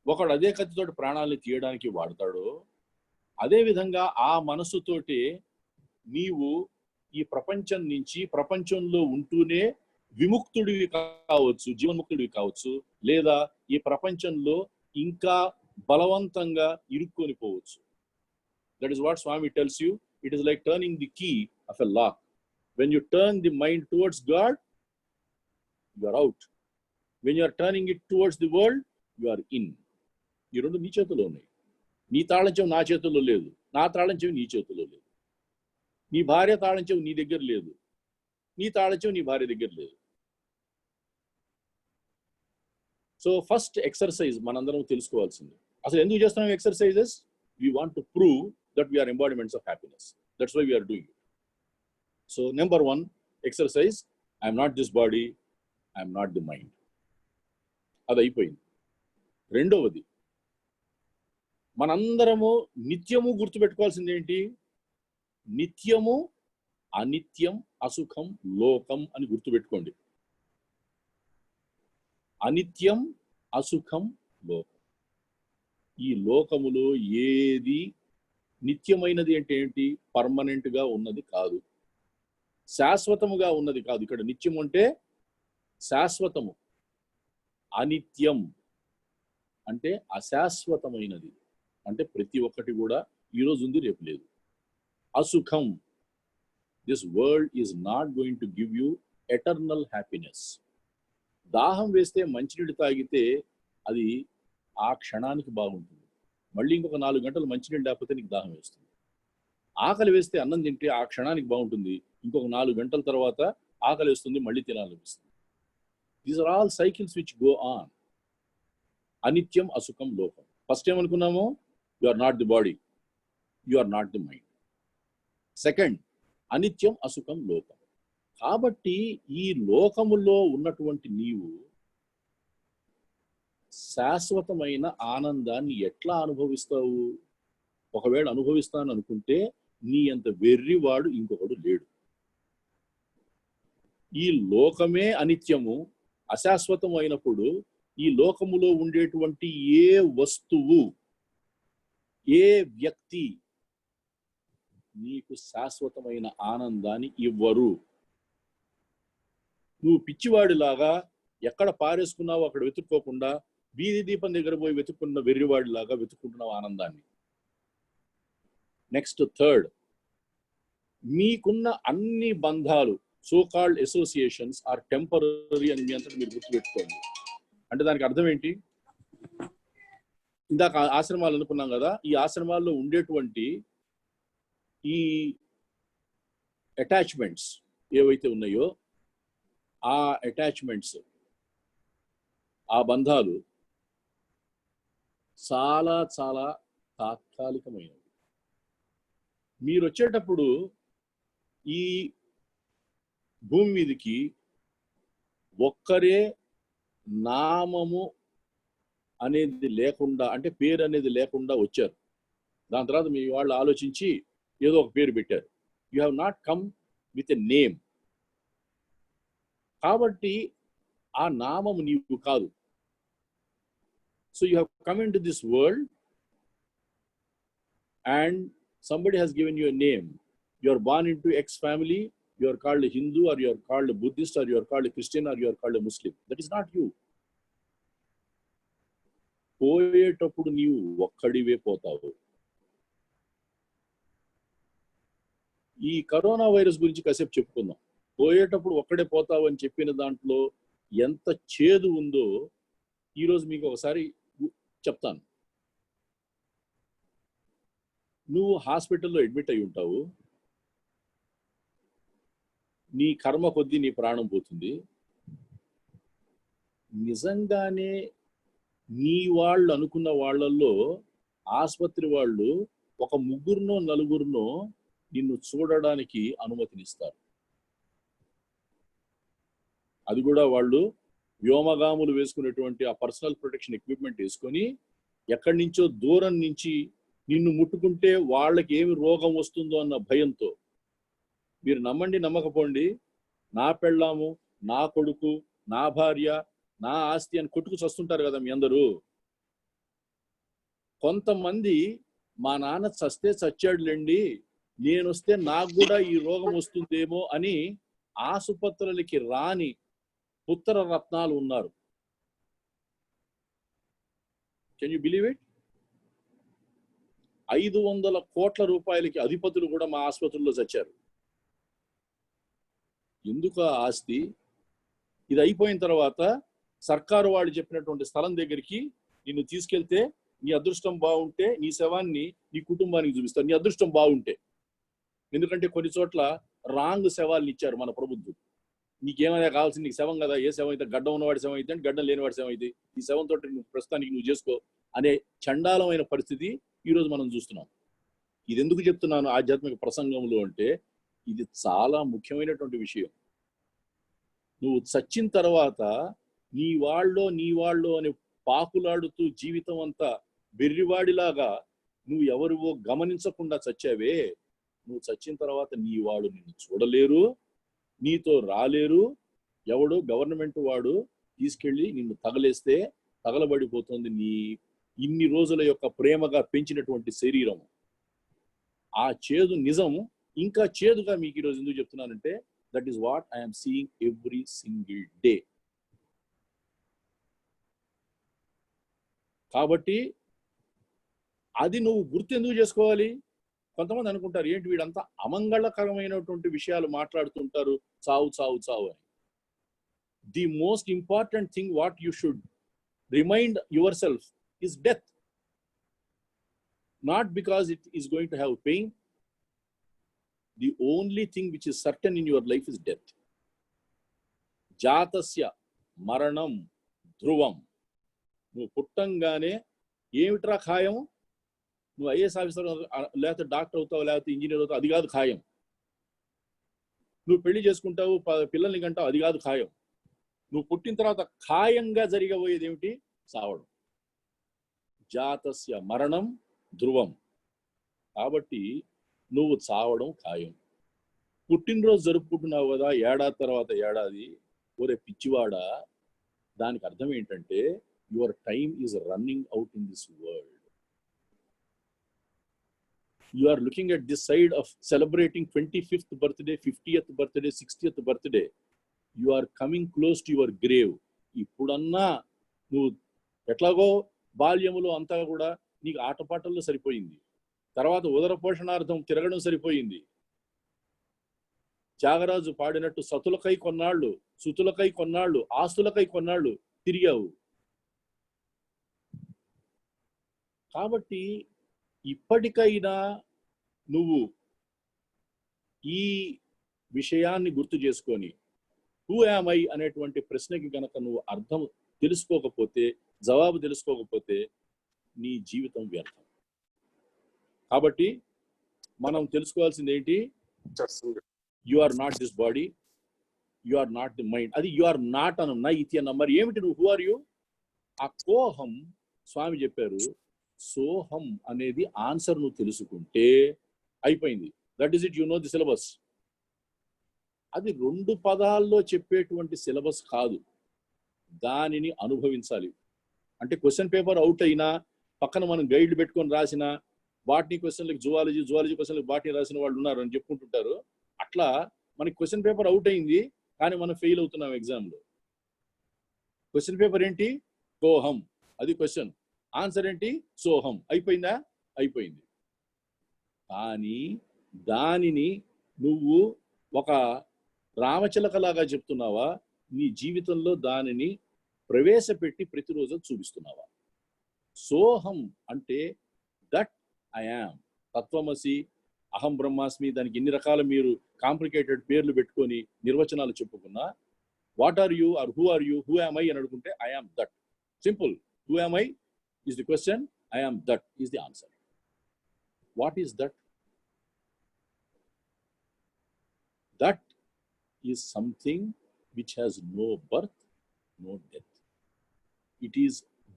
ఒకడు అదే కత్తితోటి ప్రాణాలని తీయడానికి వాడతాడో, అదే విధంగా ఆ మనసుతోటే నీవు ఈ ప్రపంచం నుంచి, ప్రపంచంలో ఉంటూనే విముక్తుడివి కావచ్చు, జీవన్ముక్తుడివి కావచ్చు, లేదా ఈ ప్రపంచంలో ఇంకా బలవంతంగా ఇరుక్కొని పోవచ్చు. That is what Swami tells you. It is like turning the key of a lock. When you turn the mind towards God, you are out. When you are turning it towards the world, you are in. ఈ రెండు నీ చేతుల్లో ఉన్నాయి. నీ తాళం చెవి నా చేతుల్లో లేదు, నా తాళం చెవి నీ చేతుల్లో లేదు. నీ భార్య తాళం చెవి నీ దగ్గర లేదు, నీ తాళం చెవి నీ భార్య దగ్గర లేదు. సో ఫస్ట్ ఎక్సర్సైజ్ మనందరం తెలుసుకోవాల్సింది. అసలు ఎందుకు చేస్తున్నాం exercises? We want to prove that we're embodiments of happiness. That's why we're doing it. So number 1 exercise, I'm not this body, I'm not the mind. అది అయిపోయింది. రెండవది, మనందరము నిత్యము గుర్తుపెట్టుకోవాల్సింది ఏంటి? నిత్యము అనిత్యం, అసుఖం, లోకం అని గుర్తుపెట్టుకోండి. అనిత్యం, అసుఖం, లోకం. ఈ లోకములో ఏది నిత్యమైనది అంటే ఏంటి? పర్మనెంట్ గా ఉన్నది కాదు, శాశ్వతముగా ఉన్నది కాదు. ఇక్కడ నిత్యం అంటే శాశ్వతము, అనిత్యం అంటే అశాశ్వతమైనది. అంటే ప్రతి ఒక్కటి కూడా ఈరోజు ఉంది, రేపు లేదు. అసుఖం, this world is not going to give you eternal happiness. దాహం వేస్తే మంచినీళ్ళు తాగితే అది ఆ క్షణానికి బాగుంటుంది, మళ్ళీ ఇంకొక 4 గంటలు మంచినీళ్ళు లేకపోతే నీకు దాహం వేస్తుంది. ఆకలి వేస్తే అన్నం తింటే ఆ క్షణానికి బాగుంటుంది, ఇంకొక 4 గంటల తర్వాత ఆకలి వేస్తుంది, మళ్ళీ తినాలనిపిస్తుంది. These are all cycles which go on. అనిత్యం, అసుఖం, లోకం. ఫస్ట్ ఏమనుకున్నాము? You are not the body, you are not the mind. Second, అనిత్యం, అసుఖం, లోకం. కాబట్టి ఈ లోకములో ఉన్నటువంటి నీవు శాశ్వతమైన ఆనందాన్ని ఎట్లా అనుభవిస్తావు? ఒకవేళ అనుభవిస్తాను అనుకుంటే నీ అంత వెర్రివాడు ఇంకొకడు లేడు. ఈ లోకమే అనిత్యము, అశాశ్వతం అయినప్పుడు ఈ లోకములో ఉండేటువంటి ఏ వస్తువు, ఏ వ్యక్తి నీకు శాశ్వతమైన ఆనందాన్ని ఇవ్వరు. నువ్వు పిచ్చివాడిలాగా ఎక్కడ పారేసుకున్నావో అక్కడ వెతుక్కోకుండా వీధి దీపం దగ్గర పోయి వెతుక్కున్న వెర్రివాడిలాగా వెతుక్కుంటున్నావు ఆనందాన్ని. నెక్స్ట్, థర్డ్, మీకున్న అన్ని బంధాలు, so called associations are temporary అని మీ అంతటా మీరు గుర్తుపెట్టుకోండి. అంటే దానికి అర్థం ఏంటి? ఇందాక ఆశ్రమాలు అనుకున్నాం కదా, ఈ ఆశ్రమాల్లో ఉండేటువంటి ఈ అటాచ్మెంట్స్ ఏవైతే ఉన్నాయో, ఆ అటాచ్మెంట్స్, ఆ బంధాలు చాలా చాలా తాత్కాలికమైనవి. మీరు వచ్చేటప్పుడు ఈ భూమి మీదకి ఒక్కరే నామము అనేది లేకుండా, అంటే పేరు అనేది లేకుండా వచ్చారు. దాని తర్వాత మీ వాళ్ళు ఆలోచించి ఏదో ఒక పేరు పెట్టారు. You have not come with a name. కాబట్టి ఆ నామము నీవు కాదు. So you have come in to this world and somebody has given you a name. You are born into X family, You are called a Hindu, or you are called a Buddhist, or you are called a Christian, or you are called a Muslim. That is not you. పోయేటప్పుడు నీవు ఒక్కడివే పోతావు. ఈ corona virus గురించి కాసేపు చెప్పుకుందాం. పోయేటప్పుడు ఒక్కడే పోతావు అని చెప్పిన దాంట్లో ఎంత చేదు ఉందో ఈరోజు మీకు ఒకసారి చెప్తాను. నువ్వు హాస్పిటల్లో అడ్మిట్ అయి ఉంటావు. నీ కర్మ కొద్దీ నీ ప్రాణం పోతుంది. నిజంగానే నీ వాళ్ళు అనుకున్న వాళ్ళల్లో ఆసుపత్రి వాళ్ళు ఒక ముగ్గురునో నలుగురునో నిన్ను చూడడానికి అనుమతినిస్తారు. అది కూడా వాళ్ళు వ్యోమగాములు వేసుకునేటువంటి ఆ పర్సనల్ ప్రొటెక్షన్ ఎక్విప్మెంట్ వేసుకొని ఎక్కడి నుంచో దూరం నుంచి నిన్ను ముట్టుకుంటే వాళ్ళకి ఏమి రోగం వస్తుందో అన్న భయంతో. మీరు నమ్మండి నమ్మకపోండి, నా పెళ్ళాము, నా కొడుకు, నా భార్య, నా ఆస్తి అని కొట్టుకు చస్తుంటారు కదా మీ అందరూ. కొంతమంది మా నాన్న చస్తే చచ్చాడులేండి, నేను వస్తే నాకు కూడా ఈ రోగం వస్తుందేమో అని ఆసుపత్రులకి రాని పుత్ర రత్నాలు ఉన్నారు. Can you believe it? 500 కోట్ల రూపాయలకి అధిపతులు కూడా మా ఆసుపత్రుల్లో చచ్చారు. ఎందుకు ఆ ఆస్తి? ఇది అయిపోయిన తర్వాత సర్కారు వాళ్ళు చెప్పినటువంటి స్థలం దగ్గరికి నిన్ను తీసుకెళ్తే నీ అదృష్టం బాగుంటే నీ శవాన్ని నీ కుటుంబానికి చూపిస్తారు, నీ అదృష్టం బాగుంటే. ఎందుకంటే కొన్ని చోట్ల రాంగ్ శవాలను ఇచ్చారు మన ప్రభుత్వం. నీకేమైనా కావాల్సింది, నీకు శవం కదా, ఏ శవం అయితే గడ్డం ఉన్నవాడి శవం అయితే గడ్డం లేనివాడి శవం అయితే ఈ శవంతో నువ్వు ప్రస్తుతానికి నువ్వు చేసుకో అనే చండాలమైన పరిస్థితి ఈరోజు మనం చూస్తున్నాం. ఇది ఎందుకు చెప్తున్నాను ఆధ్యాత్మిక ప్రసంగంలో అంటే, ఇది చాలా ముఖ్యమైనటువంటి విషయం. నువ్వు చచ్చిన తర్వాత నీ వాళ్ళో అని పాకులాడుతూ జీవితం అంతా బెర్రివాడిలాగా నువ్వు ఎవరివో గమనించకుండా చచ్చావే, నువ్వు చచ్చిన తర్వాత నీ వాడు నిన్ను చూడలేరు, నీతో రాలేరు. ఎవడో గవర్నమెంట్ వాడు తీసుకెళ్ళి నిన్ను తగలేస్తే తగలబడిపోతుంది నీ ఇన్ని రోజుల యొక్క ప్రేమగా పెంచినటువంటి శరీరం. ఆ చేదు నిజం ఇంకా చేదుగా మీకు ఈరోజు ఎందుకు చెప్తున్నానంటే, that is what I'm seeing every single day. కాబట్టి అది నువ్వు గుర్తెందుకు చేసుకోవాలి? కొంతమంది అనుకుంటారు, ఏంటి వీడంతా అమంగళకరమైనటువంటి విషయాలు మాట్లాడుతుంటారు, చావు చావు చావు అని. The most important thing what you should remind yourself is death, not because it is going to have pain. The only thing which is certain in your life is death. Jatasya maranam dhruvam. నువ్వు పుట్టంగానే ఏమిట్రా ఖాయం? నువ్వు IAS officer లేకపోతే doctor అవుతావు, లేకపోతే engineer అవుతావు, అది కాదు ఖాయం. నువ్వు పెళ్లి చేసుకుంటావు, పిల్లల్ని కంటావు, అది కాదు ఖాయం. నువ్వు పుట్టిన తర్వాత ఖాయంగా జరిగబోయేది ఏమిటి? సావడం. జాతస్య మరణం ధ్రువం. కాబట్టి నువ్వు చావడం ఖాయం. పుట్టినరోజు జరుపుకుంటున్నావు కదా ఏడాది తర్వాత ఏడాది, ఒరే పిచ్చివాడా, దానికి అర్థం ఏంటంటే your time is running out in this world. You are looking at this side of celebrating 25th birthday, 50th birthday, 60th birthday. You are coming close to your grave. ఇప్పుడన్నా నువ్వు ఎట్లాగో బాల్యములో అంతా కూడా నీకు ఆటపాటల్లో సరిపోయింది, తర్వాత ఉదర పోషణార్థం తిరగడం సరిపోయింది. త్యాగరాజు పాడినట్టు సతులకై కొన్నాళ్ళు, సుతులకై కొన్నాళ్ళు, ఆస్తులకై కొన్నాళ్ళు తిరిగావు. కాబట్టి ఇప్పటికైనా నువ్వు ఈ విషయాన్ని గుర్తు చేసుకొని, హూ యామ్ ఐ అనేటువంటి ప్రశ్నకి గనక నువ్వు అర్థం తెలుసుకోకపోతే, జవాబు తెలుసుకోకపోతే నీ జీవితం వ్యర్థం. కాబట్టి మనం తెలుసుకోవాల్సింది ఏంటి? You are not this body, you are not the mind. అది యు ఆర్ నాట్ అను నా ఇతి అన్న. మరి ఏమిటి నువ్వు? Who are you? ఆ కోహం స్వామి చెప్పారు, సోహం అనేది ఆన్సర్ నువ్వు తెలుసుకుంటే అయిపోయింది. That is it, you know the syllabus. అది 2 పదాల్లో చెప్పేటువంటి సిలబస్ కాదు, దానిని అనుభవించాలి. అంటే క్వశ్చన్ పేపర్ అవుట్ అయినా పక్కన మనం గైడ్లు పెట్టుకొని రాసిన బాటనీ క్వశ్చన్లకు జువాలజీ, జువాలజీ క్వశ్చన్లకు బాటనీ రాసిన వాళ్ళు ఉన్నారు అని చెప్పుకుంటుంటారు. అట్లా మనకి క్వశ్చన్ పేపర్ అవుట్ అయింది, కానీ మనం ఫెయిల్ అవుతున్నాం ఎగ్జామ్లో. క్వశ్చన్ పేపర్ ఏంటి? కోహం, అది క్వశ్చన్. ఆన్సర్ ఏంటి? సోహం. అయిపోయిందా? అయిపోయింది. కానీ దానిని నువ్వు ఒక రామచిలకలాగా చెప్తున్నావా, నీ జీవితంలో దానిని ప్రవేశపెట్టి ప్రతిరోజు చూపిస్తున్నావా? సోహం అంటే దట్ ఐ యామ్, తత్వమసి, అహం బ్రహ్మాస్మి, దానికి ఎన్ని రకాల మీరు కాంప్లికేటెడ్ పేర్లు పెట్టుకొని నిర్వచనాలు చెప్పుకున్నా, what are you or who are you, who am I అని అడుగుంటే I am that. Simple. Who am I is the question, I am that is the answer. What is that? That is something which has no birth, no death. It is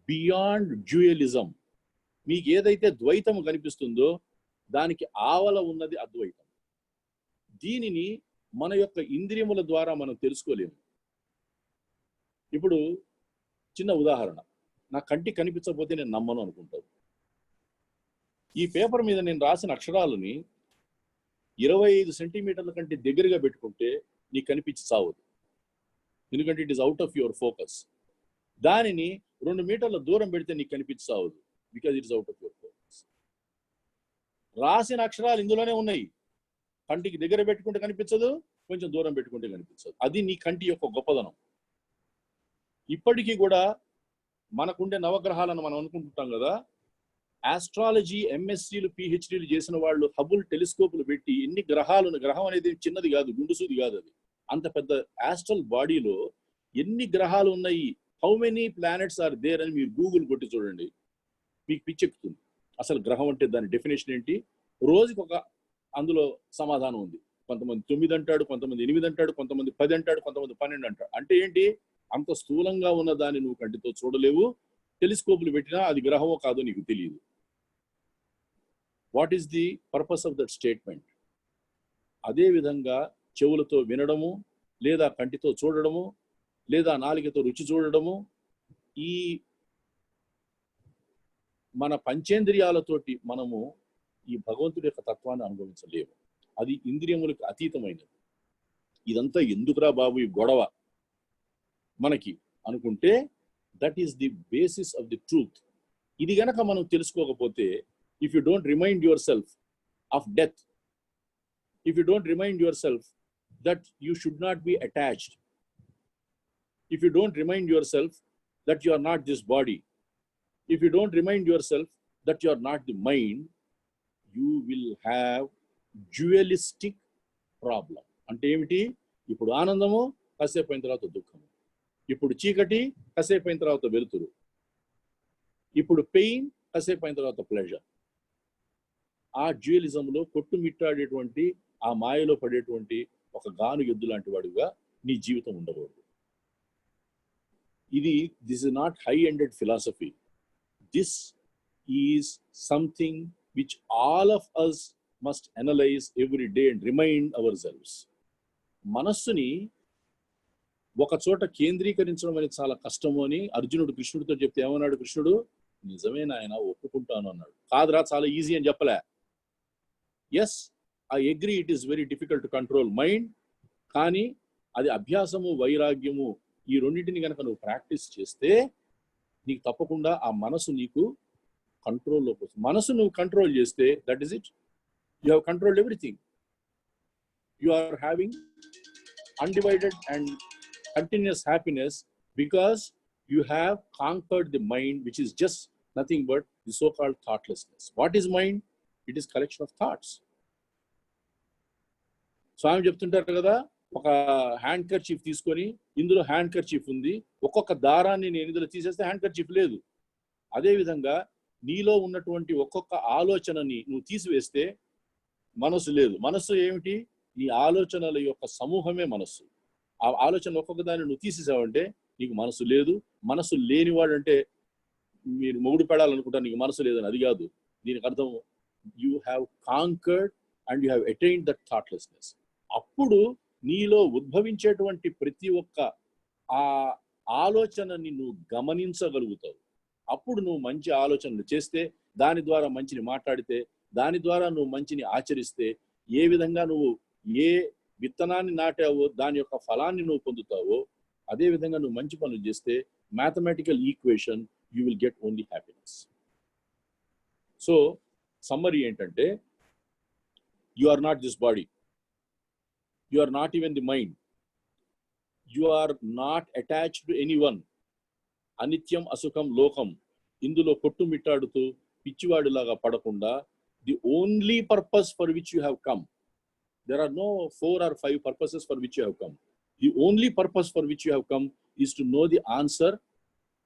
beyond dualism. మీకు ఏదైతే ద్వైతం కనిపిస్తుందో దానికి ఆవల ఉన్నది అద్వైతం. దీనిని మన యొక్క ఇంద్రియముల ద్వారా మనం తెలుసుకోలేము. ఇప్పుడు చిన్న ఉదాహరణ, నా కంటికి కనిపించకపోతే నేను నమ్మను అనుకుంటాను. ఈ పేపర్ మీద నేను రాసిన అక్షరాలని 25 సెంటీమీటర్ల కంటే దగ్గరగా పెట్టుకుంటే నీకు కనిపించి సావదు, ఎందుకంటే it is out of your focus. దానిని 2 మీటర్ల దూరం పెడితే నీకు కనిపించి సావదు, because it is out of your focus. రాసిన అక్షరాలు ఇందులోనే ఉన్నాయి, కంటికి దగ్గర పెట్టుకుంటే కనిపించదు, కొంచెం దూరం పెట్టుకుంటే కనిపించదు. అది నీ కంటి యొక్క గొప్పదనం. ఇప్పటికీ కూడా మనకుండే నవగ్రహాలను మనం అనుకుంటుంటాం కదా, ఆస్ట్రాలజీ ఎంఎస్సీలు పిహెచ్డీలు చేసిన వాళ్ళు హబుల్ టెలిస్కోపులు పెట్టి ఎన్ని గ్రహాలు, గ్రహం అనేది చిన్నది కాదు, గుండుసూది కాదు, అది అంత పెద్ద ఆస్ట్రల్ బాడీలో ఎన్ని గ్రహాలు ఉన్నాయి, how many planets are there అని మీరు గూగుల్ కొట్టి చూడండి, మీకు పిచ్చెక్కుతుంది. అసలు గ్రహం అంటే దాని డెఫినేషన్ ఏంటి? రోజుకి ఒక అందులో సమాధానం ఉంది. కొంతమంది 9 అంటాడు, కొంతమంది 8 అంటాడు, కొంతమంది 10 అంటాడు, కొంతమంది 12 అంటాడు. అంటే ఏంటి? అంత స్థూలంగా ఉన్న దాన్ని నువ్వు కంటితో చూడలేవు, టెలిస్కోపులు పెట్టినా అది గ్రహమో కాదో నీకు తెలియదు. What is the purpose of that statement? అదే విధంగా చెవులతో వినడము, లేదా కంటితో చూడడము, లేదా నాలుకతో రుచి చూడడము, ఈ మన పంచేంద్రియాలతోటి మనము ఈ భగవంతుడి యొక్క తత్వాన్ని అనుభవించలేము. అది ఇంద్రియములకు అతీతమైనది. ఇదంతా ఎందుకురా బాబు ఈ గొడవ మనకి అనుకుంటే, that is the basis of the truth. ఇది గనక మనం తెలుసుకోకపోతే, if you don't remind yourself of death, if you don't remind yourself that you should not be attached, if you don't remind yourself that you are not this body, if you don't remind yourself that you are not the mind, you will have dualistic problem. అంటే ఏమిటి? ఇప్పుడు ఆనందము, కాసేపు అయిన తర్వాత దుఃఖము. ఇప్పుడు చీకటి, కాసేపు అయిన తర్వాత వెలుతురు. ఇప్పుడు పెయిన్, కాసేపు అయిన తర్వాత ప్లెజర్. ఆ డ్యూయలిజంలో కొట్టుమిట్టాడేటువంటి, ఆ మాయలో పడేటువంటి ఒక గాను ఎద్దు లాంటి వాడిగా నీ జీవితం ఉండకూడదు. This is not high ended philosophy. This is something which all of us must analyse every day and remind ourselves. మనస్సుని ఒక చోట కేంద్రీకరించడం అనేది చాలా కష్టము అని అర్జునుడు కృష్ణుడితో చెప్తే ఏమన్నాడు? కృష్ణుడు, నిజమే నాయన, ఒప్పుకుంటాను అన్నాడు. కాదురా, చాలా ఈజీ అని చెప్పలే. Yes, I agree, it is very difficult to control mind. కానీ అది అభ్యాసము, వైరాగ్యము, ఈ రెండింటిని కనుక నువ్వు ప్రాక్టీస్ చేస్తే నీకు తప్పకుండా ఆ మనసు నీకు కంట్రోల్లోకి వస్తుంది. మనసు నువ్వు కంట్రోల్ చేస్తే, that is it, you have controlled everything. You are having undivided and continuous happiness because you have conquered the mind, which is just nothing but the so-called thoughtlessness. What is mind? It is collection of thoughts. స్వామి చెప్తుంటారు కదా, ఒక hand kerchief తీసుకొని ఇందులో hand kerchief ఉంది, ఒక్కొక్క దారాన్ని నేను ఇందులో తీసేస్తే హ్యాండ్ కర్చీఫ్ లేదు. అదేవిధంగా నీలో ఉన్నటువంటి ఒక్కొక్క ఆలోచనని నువ్వు తీసివేస్తే మనసు లేదు. మనస్సు ఏమిటి? ఈ ఆలోచనల యొక్క సమూహమే మనస్సు. ఆ ఆలోచన ఒక్కొక్క దాన్ని నువ్వు తీసేసావంటే నీకు మనసు లేదు. మనసు లేనివాడు అంటే మీరు మొగుడు పెడాలనుకుంటా, నీకు మనసు లేదని అది కాదు. దీనికి అర్థం you have conquered and you have attained that thoughtlessness. అప్పుడు నీలో ఉద్భవించేటువంటి ప్రతి ఒక్క ఆ ఆలోచనని నువ్వు గమనించగలుగుతావు. అప్పుడు నువ్వు మంచి ఆలోచనలు చేస్తే, దాని ద్వారా మంచిని మాట్లాడితే, దాని ద్వారా నువ్వు మంచిని ఆచరిస్తే, ఏ విధంగా నువ్వు ఏ విత్తనాన్ని నాటావో దాని యొక్క ఫలాన్ని నువ్వు పొందుతావో, అదే విధంగా నువ్వు మంచి పనులు చేస్తే mathematical equation you will get only happiness. So summary ఏంటంటే, you are not this body, you are not even the mind, you are not attached to any one. అనిత్యం అసుఖం లోకం, ఇందులో కొట్టుమిట్టాడుతూ పిచ్చివాడిలాగా పడకుండా, the only purpose for which you have come, there are no 4 or 5 purposes for which you have come. The only purpose for which you have come is to know the answer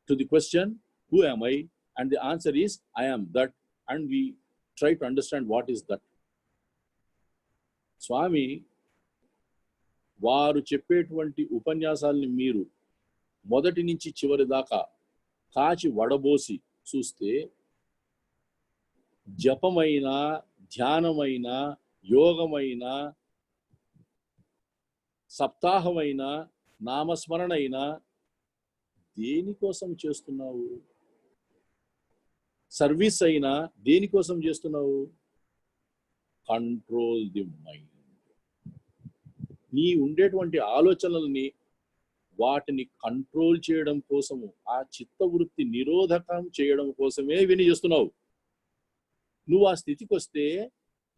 to the question, who am I? And the answer is, I am that. And we try to understand what is that. స్వామి వారు చెప్పేటువంటి ఉపన్యాసాలని మీరు మొదటి నుంచి చివరి దాకా కాచి వడబోసి చూస్తే, జపమైన, ధ్యానమైన, యోగమైన, సప్తాహమైన, నామస్మరణైనా దేనికోసం చేస్తున్నావు? సర్వీస్ అయినా దేనికోసం చేస్తున్నావు? Control the mind. నీ ఉండేటువంటి ఆలోచనల్ని వాటిని కంట్రోల్ చేయడం కోసము, ఆ చిత్తవృత్తి నిరోధకం చేయడం కోసమే విని చేస్తున్నావు. నువ్వు ఆ స్థితికి వస్తే,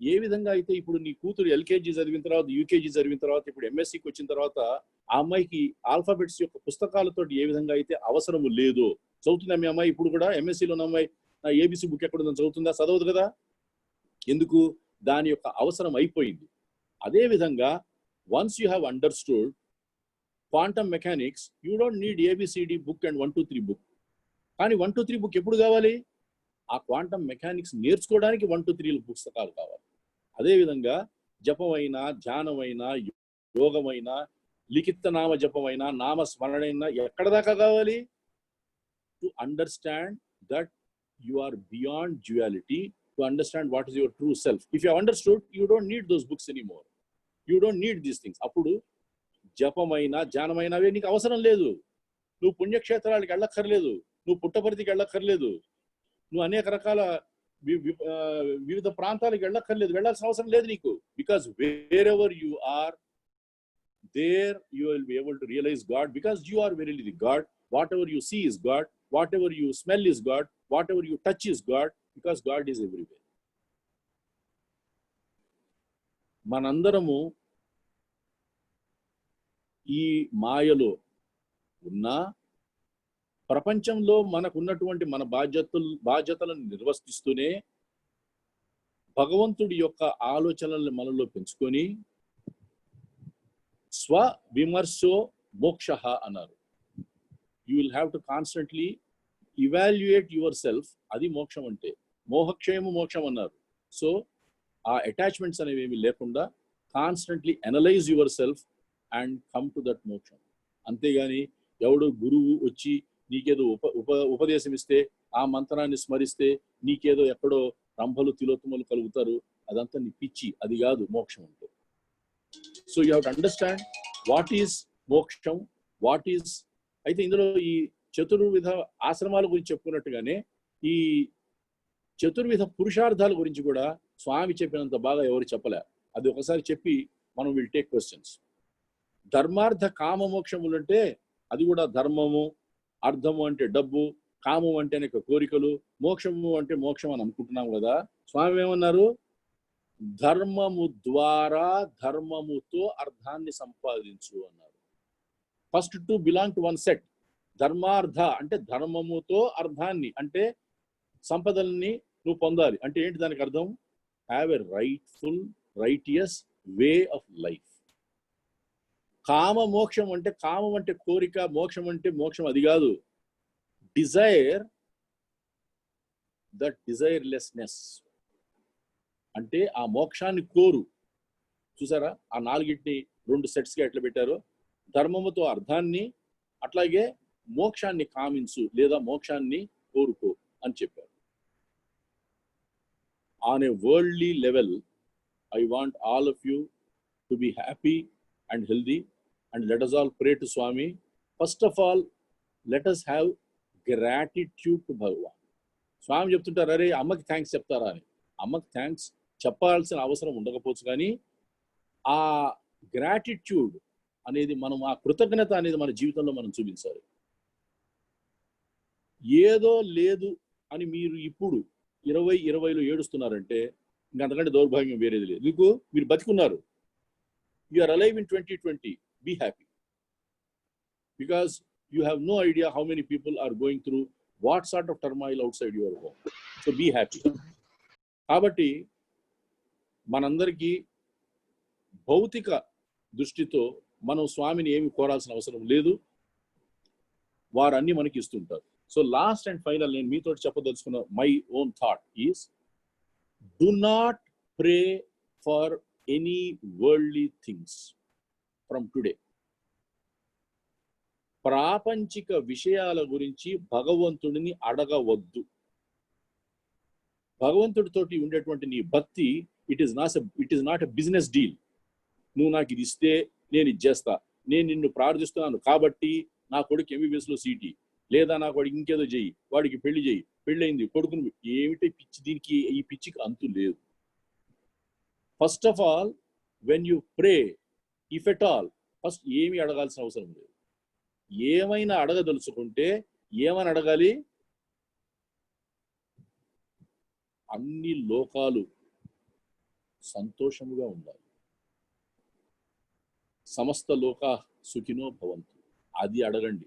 ఏ విధంగా అయితే ఇప్పుడు నీ కూతురు ఎల్కేజీ చదివిన తర్వాత, యూకేజీ చదివిన తర్వాత, ఇప్పుడు ఎంఎస్సికి వచ్చిన తర్వాత ఆ అమ్మాయికి ఆల్ఫాబెట్స్ యొక్క పుస్తకాలతో ఏ విధంగా అయితే అవసరము లేదో, చదువుతుందా మీ అమ్మాయి? ఇప్పుడు కూడా ఎంఎస్సిలో ఉన్న అమ్మాయి ఏబిసి బుక్ ఎక్కడ ఉందని చదువుతుందా? చదవదు కదా. ఎందుకు? దాని యొక్క అవసరం అయిపోయింది. అదే విధంగా once you have understood quantum mechanics, you don't need ABCD book and 1 2 3 book. కానీ 1 2 3 బుక్ ఎప్పుడు కావాలి? ఆ క్వాంటమ్ మెకానిక్స్ నేర్చుకోవడానికి 1 2 3 పుస్తకాలు కావాలి. అదేవిధంగా జపమైనా, ధ్యానమైనా, యోగమైనా, లిఖిత నామ జపమైనా, నామస్మరణైనా ఎక్కడ దాకా కావాలి? To understand that you are beyond duality, to understand what is your true self. If you understood, you don't need those books anymore, you don't need these things. అప్పుడు జపమైనా, ధ్యానమైనవే నీకు అవసరం లేదు. నువ్వు పుణ్యక్షేత్రాలకు వెళ్ళక్కర్లేదు, నువ్వు పుట్టపర్తికి వెళ్ళక్కర్లేదు, నువ్వు అనేక రకాల వివిధ ప్రాంతాలకు వెళ్ళక్కర్లేదు, వెళ్ళాల్సిన అవసరం లేదు నీకు. Because wherever you are, there you will be able to realise God, because you are verily the God. Whatever you see is God, whatever you smell is God, whatever you touch is God, because God is everywhere. మనందరము ఈ మాయలో ఉన్నా, ప్రపంచంలో మనకున్నటువంటి మన బాధ్యతలను నిర్వర్తిస్తూనే భగవంతుడి యొక్క ఆలోచనలను మనలో పెంచుకొని, స్వ విమర్శో మోక్ష అన్నారు. You will have to constantly evaluate your self. అది మోక్షం అంటే. మోహక్షయము మోక్షం అన్నారు. సో ఆ అటాచ్మెంట్స్ అనేవి ఏమి లేకుండా constantly analyse your self and come to that మోక్షం. అంతేగాని ఎవడో గురువు వచ్చి నీకేదో ఉపదేశం ఇస్తే, ఆ మంత్రాన్ని స్మరిస్తే నీకేదో ఎక్కడో రంభలు తిలోత్తమలు కలుగుతారు, అదంతా నీ పిచ్చి. అది కాదు మోక్షం అంటే. So you have to understand what is మోక్షం, వాట్ ఈస్. అయితే ఇందులో ఈ చతుర్విధ ఆశ్రమాల గురించి చెప్పుకున్నట్టుగానే ఈ చతుర్విధ పురుషార్థాల గురించి కూడా స్వామి చెప్పినంత బాగా ఎవరు చెప్పలే. అది ఒకసారి చెప్పి మనం విల్ టేక్ క్వశ్చన్స్. ధర్మార్థ కామ మోక్షములంటే అది కూడా ధర్మము, అర్థము అంటే డబ్బు, కామం అంటే కోరికలు, మోక్షము అంటే మోక్షం అని అనుకుంటున్నాం కదా. స్వామి ఏమన్నారు? ధర్మము ద్వారా ధర్మముతో అర్థాన్ని సంపాదించు అన్నారు. First to belong to one set. ధర్మార్థ అంటే ధర్మముతో అర్థాన్ని, అంటే సంపదల్ని నువ్వు పొందాలి. అంటే ఏంటి దానికి అర్థం? Have a rightful, righteous way of life. కామ మోక్షం అంటే, కామం అంటే కోరిక, మోక్షం అంటే మోక్షం అది కాదు. డిజైర్, దట్ డిజైర్లెస్నెస్ అంటే ఆ మోక్షాన్ని కోరు. చూసారా ఆ నాలుగింటిని 2 సెట్స్గా ఎట్లా పెట్టారో? ధర్మముతో అర్థాన్ని, అట్లాగే మోక్షాన్ని కామించు లేదా మోక్షాన్ని కోరుకో అని చెప్పారు. On a worldly level, I want all of you to be happy and healthy, and let us all pray to Swami. First of all, let us have gratitude to Bhagavan. స్వామి చెప్తుంటారు, అరే అమ్మకి థ్యాంక్స్ చెప్తారా అని. అమ్మకి thanks చెప్పాల్సిన అవసరం ఉండకపోవచ్చు, కానీ ఆ గ్రాటిట్యూడ్ అనేది మనం, ఆ కృతజ్ఞత అనేది మన జీవితంలో మనం చూపించాలి. ఏదో లేదు అని మీరు ఇప్పుడు 2020లో ఏడుస్తున్నారంటే ఇంకంతకంటే దౌర్భాగ్యం వేరేది లేదు. మీకు మీరు బతికున్నారు. You are alive in 2020. Be happy. Because you have no idea how many people are going through what sort of turmoil outside your home. So be happy. కాబట్టి మనందరికీ భౌతిక దృష్టితో మనం స్వామిని ఏమి కోరాల్సిన అవసరం లేదు. వారు అన్ని మనకి ఇస్తుంటారు. సో లాస్ట్ అండ్ ఫైనల్ నేను మీతో చెప్పదలుచుకున్న my own thought is, do not pray for any worldly things from today. ప్రాపంచిక విషయాల గురించి భగవంతుడిని అడగవద్దు. భగవంతుడితోటి ఉండేటువంటి నీ భక్తి it is not a business deal. నువ్వు నాకు ఇది ఇస్తే నేను ఇది చేస్తా, నేను నిన్ను ప్రార్థిస్తున్నాను కాబట్టి నా కొడుకు ఎంబీబీఎస్లో సీటీ, లేదా నా కొడుకు ఇంకేదో చెయ్యి, వాడికి పెళ్లి చేయి, పెళ్ళయింది కొడుకుని, ఏమిటి పిచ్చి, దీనికి ఈ పిచ్చికి అంతు లేదు. First of all when you pray, if at all, first ఏమి అడగాల్సిన అవసరం లేదు. ఏమైనా అడగదలుచుకుంటే ఏమని అడగాలి? అన్ని లోకాలు సంతోషముగా ఉండాలి. సమస్త లోకా సుఖినో భవంతు, అది అడగండి.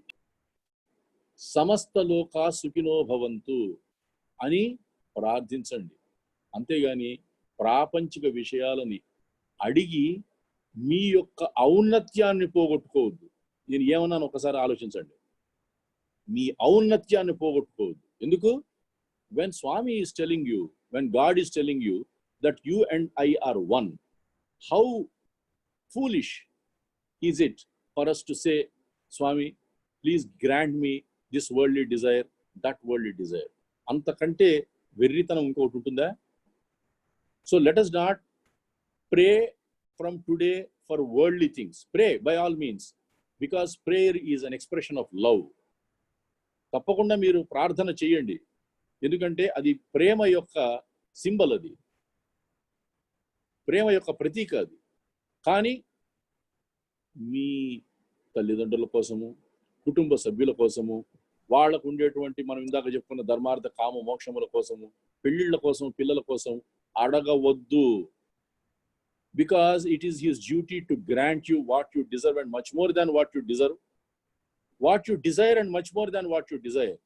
సమస్త లోకా సుఖినో భవంతు అని ప్రార్థించండి. అంతేగాని ప్రాపంచిక విషయాలని అడిగి మీ యొక్క ఔన్నత్యాన్ని పోగొట్టుకోవద్దు. నేను ఏమన్నాను ఒకసారి ఆలోచించండి. మీ ఔన్నత్యాన్ని పోగొట్టుకోవద్దు. ఎందుకు? when Swami is telling you, when God is telling you that you and I are one, how foolish is it for us to say, Swami, please grant me this worldly desire, that worldly desire. అంతకంటే వెర్రితనం ఇంకోటి ఉంటుందా? So let us not pray from today for worldly things. Pray by all means, because prayer is an expression of love. తప్పకుండా మీరు ప్రార్థన చేయండి, ఎందుకంటే అది ప్రేమ యొక్క సింబల్, అది ప్రేమ యొక్క ప్రతీక అది. కానీ మీ తల్లిదండ్రుల కోసము, కుటుంబ సభ్యుల కోసము, వాళ్ళకు ఉండేటువంటి మనం ఇందాక చెప్పుకున్న ధర్మార్థ కామ మోక్షముల కోసము, పెళ్లిళ్ళ కోసం, పిల్లల కోసం అడగవద్దు. Because it is his duty to grant you what you deserve and much more than what you deserve, what you desire and much more than what you desire.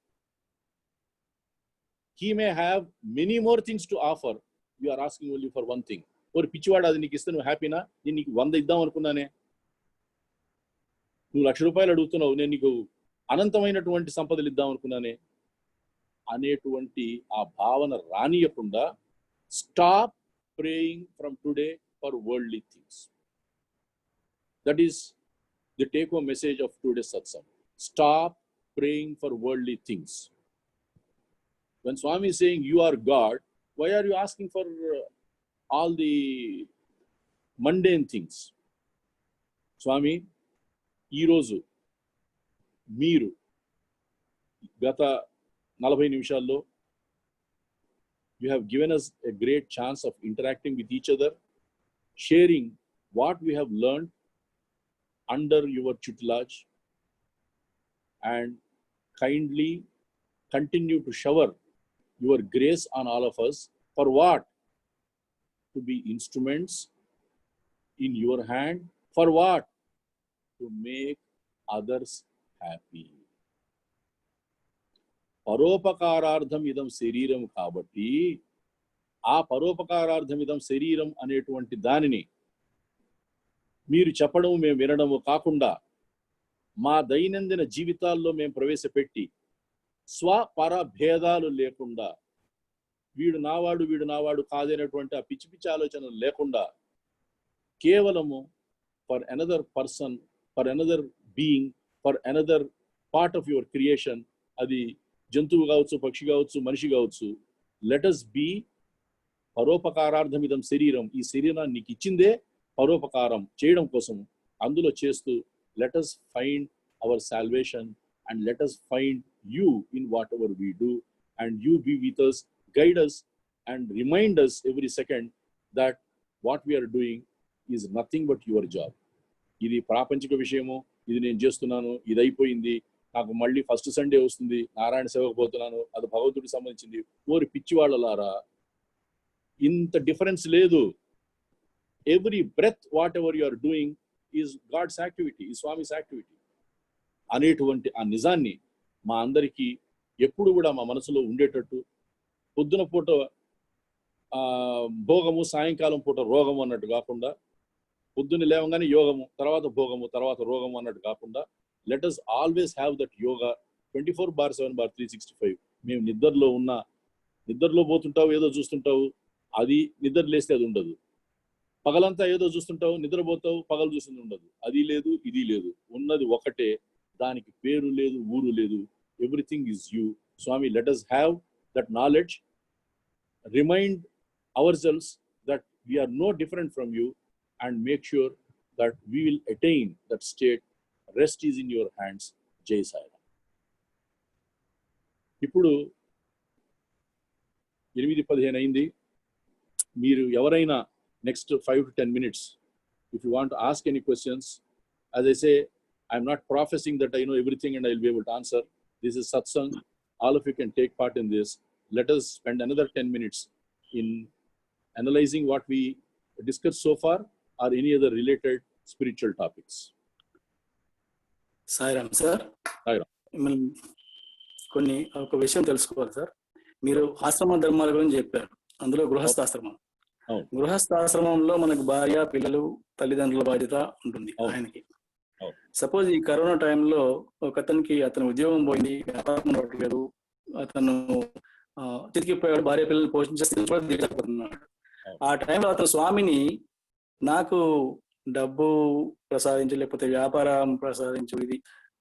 He may have many more things to offer. You are asking only for one thing. Or పిచ్చివాడు, అది నీకు ఇస్తే నువ్వు హ్యాపీనా? నేను నీకు 100 ఇద్దాం అనుకున్నానే, నువ్వు 1,00,000 రూపాయలు అడుగుతున్నావు, నేను నీకు అనంతమైనటువంటి సంపదలు ఇద్దాం అనుకున్నానే అనేటువంటి ఆ భావన రానియకుండా stop praying from today for worldly things. That is the take home message of today's satsang. Stop praying for worldly things. When Swami is saying you are God, why are you asking for all the mundane things? Swami, ee roju మీరు గత 40 నిమిషాల్లో you have given us a great chance of interacting with each other, sharing what we have learned under your tutelage, and kindly continue to shower your grace on all of us. For what? To be instruments in your hand. For what? To make others happy. పరోపకారార్థం ఇదం శరీరం కాబట్టి ఆ పరోపకారార్థం ఇదం శరీరం అనేటువంటి దానిని మీరు చెప్పడం, మేము వినడము కాకుండా మా దైనందిన జీవితాల్లో మేము ప్రవేశపెట్టి స్వపర భేదాలు లేకుండా, వీడు నావాడు వీడు నావాడు కాదనేటువంటి ఆ పిచ్చి పిచ్చి ఆలోచనలు లేకుండా కేవలము for another person, for another being, for another part of your creation, అది జంతువు కావచ్చు, పక్షి కావచ్చు, మనిషి కావచ్చు, లెట్ us బీ పరోపకారార్థం ఇదం శరీరం. ఈ శరీరాన్ని నీకు ఇచ్చిందే పరోపకారం చేయడం కోసం. అందులో చేస్తూ let us find our salvation and let us find you in whatever we do, and you be with us, guide us and remind us every second that what we are doing is nothing but your job. ఇది ప్రాపంచిక విషయము, ఇది నేను చేస్తున్నాను, ఇది అయిపోయింది, నాకు మళ్ళీ ఫస్ట్ సండే వస్తుంది, నారాయణ సేవకు పోతున్నాను, అది భగవంతుడికి సంబంధించింది. ఓరి పిచ్చి వాళ్ళలారా, ఇంత డిఫరెన్స్ లేదు. Every breath whatever you are doing is God's activity, ఈ స్వామిస్ యాక్టివిటీ అనేటువంటి ఆ నిజాన్ని మా అందరికీ ఎప్పుడు కూడా మా మనసులో ఉండేటట్టు, పొద్దున పూట భోగము, సాయంకాలం పూట రోగము అన్నట్టు కాకుండా, పొద్దున్న లేవగానే యోగము, తర్వాత భోగము, తర్వాత రోగము అన్నట్టు కాకుండా, let us always have that yoga 24/7/365. మేము నిద్రలో పోతుంటావు, ఏదో చూస్తుంటావు, అది నిద్ర లేస్తే అది ఉండదు. పగలంతా ఏదో చూస్తుంటావు, నిద్రపోతావు, పగలు చూసింది ఉండదు. అది లేదు, ఇది లేదు, ఉన్నది ఒకటే. దానికి పేరు లేదు, ఊరు లేదు. Everything is you. Swami, let us have that knowledge, remind ourselves that we are no different from you, and make sure that we will attain that state. Rest is in your hands. Jai Sai Ram. ఇప్పుడు 8:15 అయింది. మీరు ఎవరైనా next 5 to 10 minutes, if you want to ask any questions, as I say, I'm not professing that I know everything and I'll be able to answer. This is satsang. All of you can take part in this. Let us spend another 10 minutes in analyzing what we discussed so far, or any other related spiritual topics.
Sairam sir, మిమ్మల్ని కొన్ని ఒక విషయం తెలుసుకోవాలి sir. మీరు ఆశ్రమ ధర్మాల గురించి చెప్పారు, అందులో గృహస్థాశ్రమం. గృహస్థాశ్రమంలో మనకు భార్య, పిల్లలు, తల్లిదండ్రుల బాధ్యత ఉంటుంది ఆయనకి. సపోజ్ ఈ కరోనా టైంలో ఒక అతని ఉద్యోగం పోయింది, వ్యాపారం నడవట్లేదు, అతను తిరిగిపోయాడు, భార్య పిల్లలు పోషించేస్తున్నాడు. ఆ టైంలో అతను స్వామిని నాకు డబ్బు ప్రసాదించు, లేకపోతే వ్యాపారం ప్రసాదించు,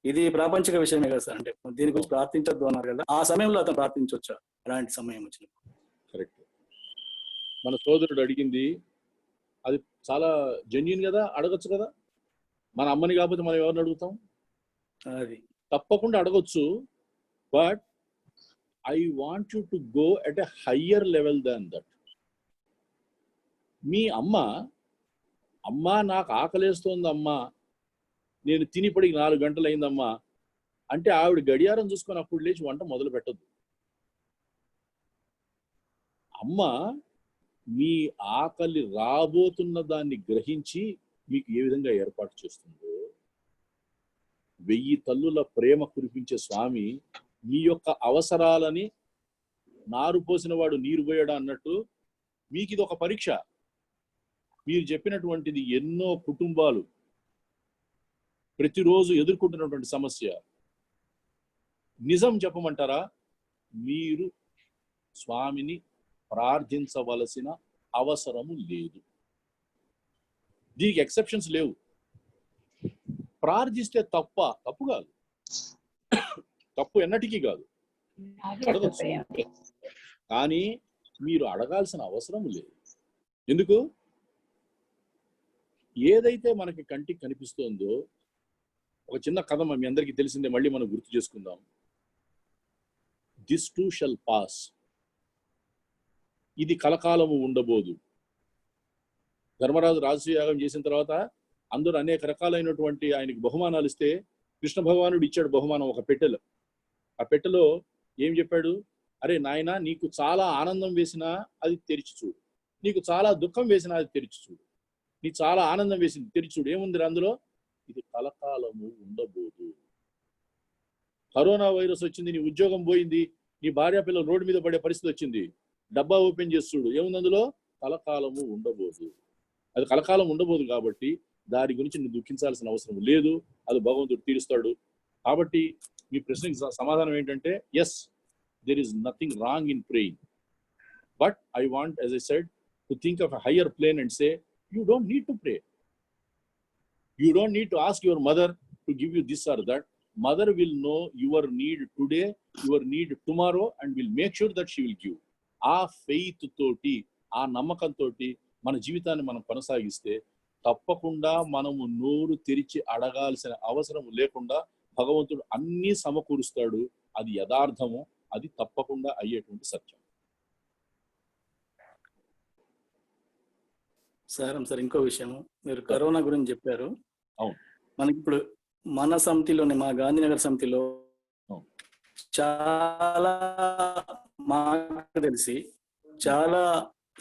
ఇది ప్రాపంచిక విషయమే కదా సార్, అంటే దీని గురించి ప్రార్థించొద్దు అన్నారు కదా, ఆ సమయంలో అతను ప్రార్థించవచ్చా అలాంటి సమయం వచ్చినప్పుడు?
కరెక్ట్. మన సోదరుడు అడిగింది అది చాలా జెన్యూన్ కదా, అడగచ్చు కదా. మన అమ్మని కాకపోతే మనం ఎవరిని అడుగుతాం?
అది
తప్పకుండా అడగొచ్చు. But I want you to go at a higher level than that. మీ అమ్మా నాకు ఆకలేస్తోంది అమ్మా, నేను తినిపడికి 4 గంటలు అయిందమ్మా అంటే ఆవిడ గడియారం చూసుకొని అప్పుడు లేచి వంట మొదలు పెట్టద్దు. అమ్మ మీ ఆకలి రాబోతున్న దాన్ని గ్రహించి మీకు ఏ విధంగా ఏర్పాటు చేస్తుందో, 1000 తల్లుల ప్రేమ కురిపించే స్వామి మీ యొక్క అవసరాలని నారు పోసిన వాడు నీరు పోయడా అన్నట్టు మీకు ఇది ఒక పరీక్ష. మీరు చెప్పినటువంటిది ఎన్నో కుటుంబాలు ప్రతిరోజు ఎదుర్కొంటున్నటువంటి సమస్య. నిజం చెప్పమంటారా, మీరు స్వామిని ప్రార్థించవలసిన అవసరము లేదు. దీనికి ఎక్సెప్షన్స్ లేవు. ప్రార్థిస్తే తప్పు కాదు, తప్పు ఎన్నటికీ కాదు, అడగచ్చు. కానీ మీరు అడగాల్సిన అవసరం లేదు. ఎందుకు? ఏదైతే మనకి కంటికి కనిపిస్తోందో, ఒక చిన్న కథ మీ అందరికీ తెలిసిందే, మళ్ళీ మనం గుర్తు చేసుకుందాం. This two shall pass. ఇది కలకాలము ఉండబోదు. ధర్మరాజు రాజసూయాగం చేసిన తర్వాత అందరూ అనేక రకాలైనటువంటి ఆయనకి బహుమానాలు ఇస్తే, కృష్ణ భగవానుడు ఇచ్చాడు బహుమానం ఒక పెట్టెలో. ఆ పెట్టెలో ఏం చెప్పాడు? అరే నాయనా, నీకు చాలా ఆనందం వేసినా అది తెరిచి చూడు, నీకు చాలా దుఃఖం వేసినా అది తెరిచి చూడు, నీకు చాలా ఆనందం వేసింది తెరిచి చూడు, ఏముంది అందులో? ఇది కలకాలము ఉండబోదు. కరోనా వైరస్ వచ్చింది, నీ ఉద్యోగం పోయింది, నీ భార్య పిల్లలు రోడ్డు మీద పడే పరిస్థితి వచ్చింది, డబ్బా ఓపెన్ చేసి చూడు, ఏముంది అందులో? కలకాలము ఉండబోదు. అది కలకాలం ఉండబోదు కాబట్టి దాని గురించి నువ్వు దుఃఖించాల్సిన అవసరం లేదు, అది భగవంతుడు తీరుస్తాడు. కాబట్టి మీ ప్రశ్నకి సమాధానం ఏంటంటే, yes, there is nothing wrong in praying, but I want, as I said, to think of a higher plane and say, you don't need to pray. You don't need to ask your mother to give you this or that. Mother will know your need today, your need tomorrow, and will make sure that she will give. ఆ faith తోటి, ఆ నమ్మకంతో మన జీవితాన్ని మనం కొనసాగిస్తే తప్పకుండా మనము నోరు తెరిచి అడగాల్సిన అవసరం లేకుండా భగవంతుడు అన్నీ సమకూరుస్తాడు. అది యథార్థము, అది తప్పకుండా అయ్యేటువంటి సత్యం.
సార్ ఇంకో విషయం, మీరు కరోనా గురించి చెప్పారు.
అవును.
మనకి ఇప్పుడు మన సమితిలోనే, మా గాంధీనగర్ సమితిలో చాలా మాకు తెలిసి చాలా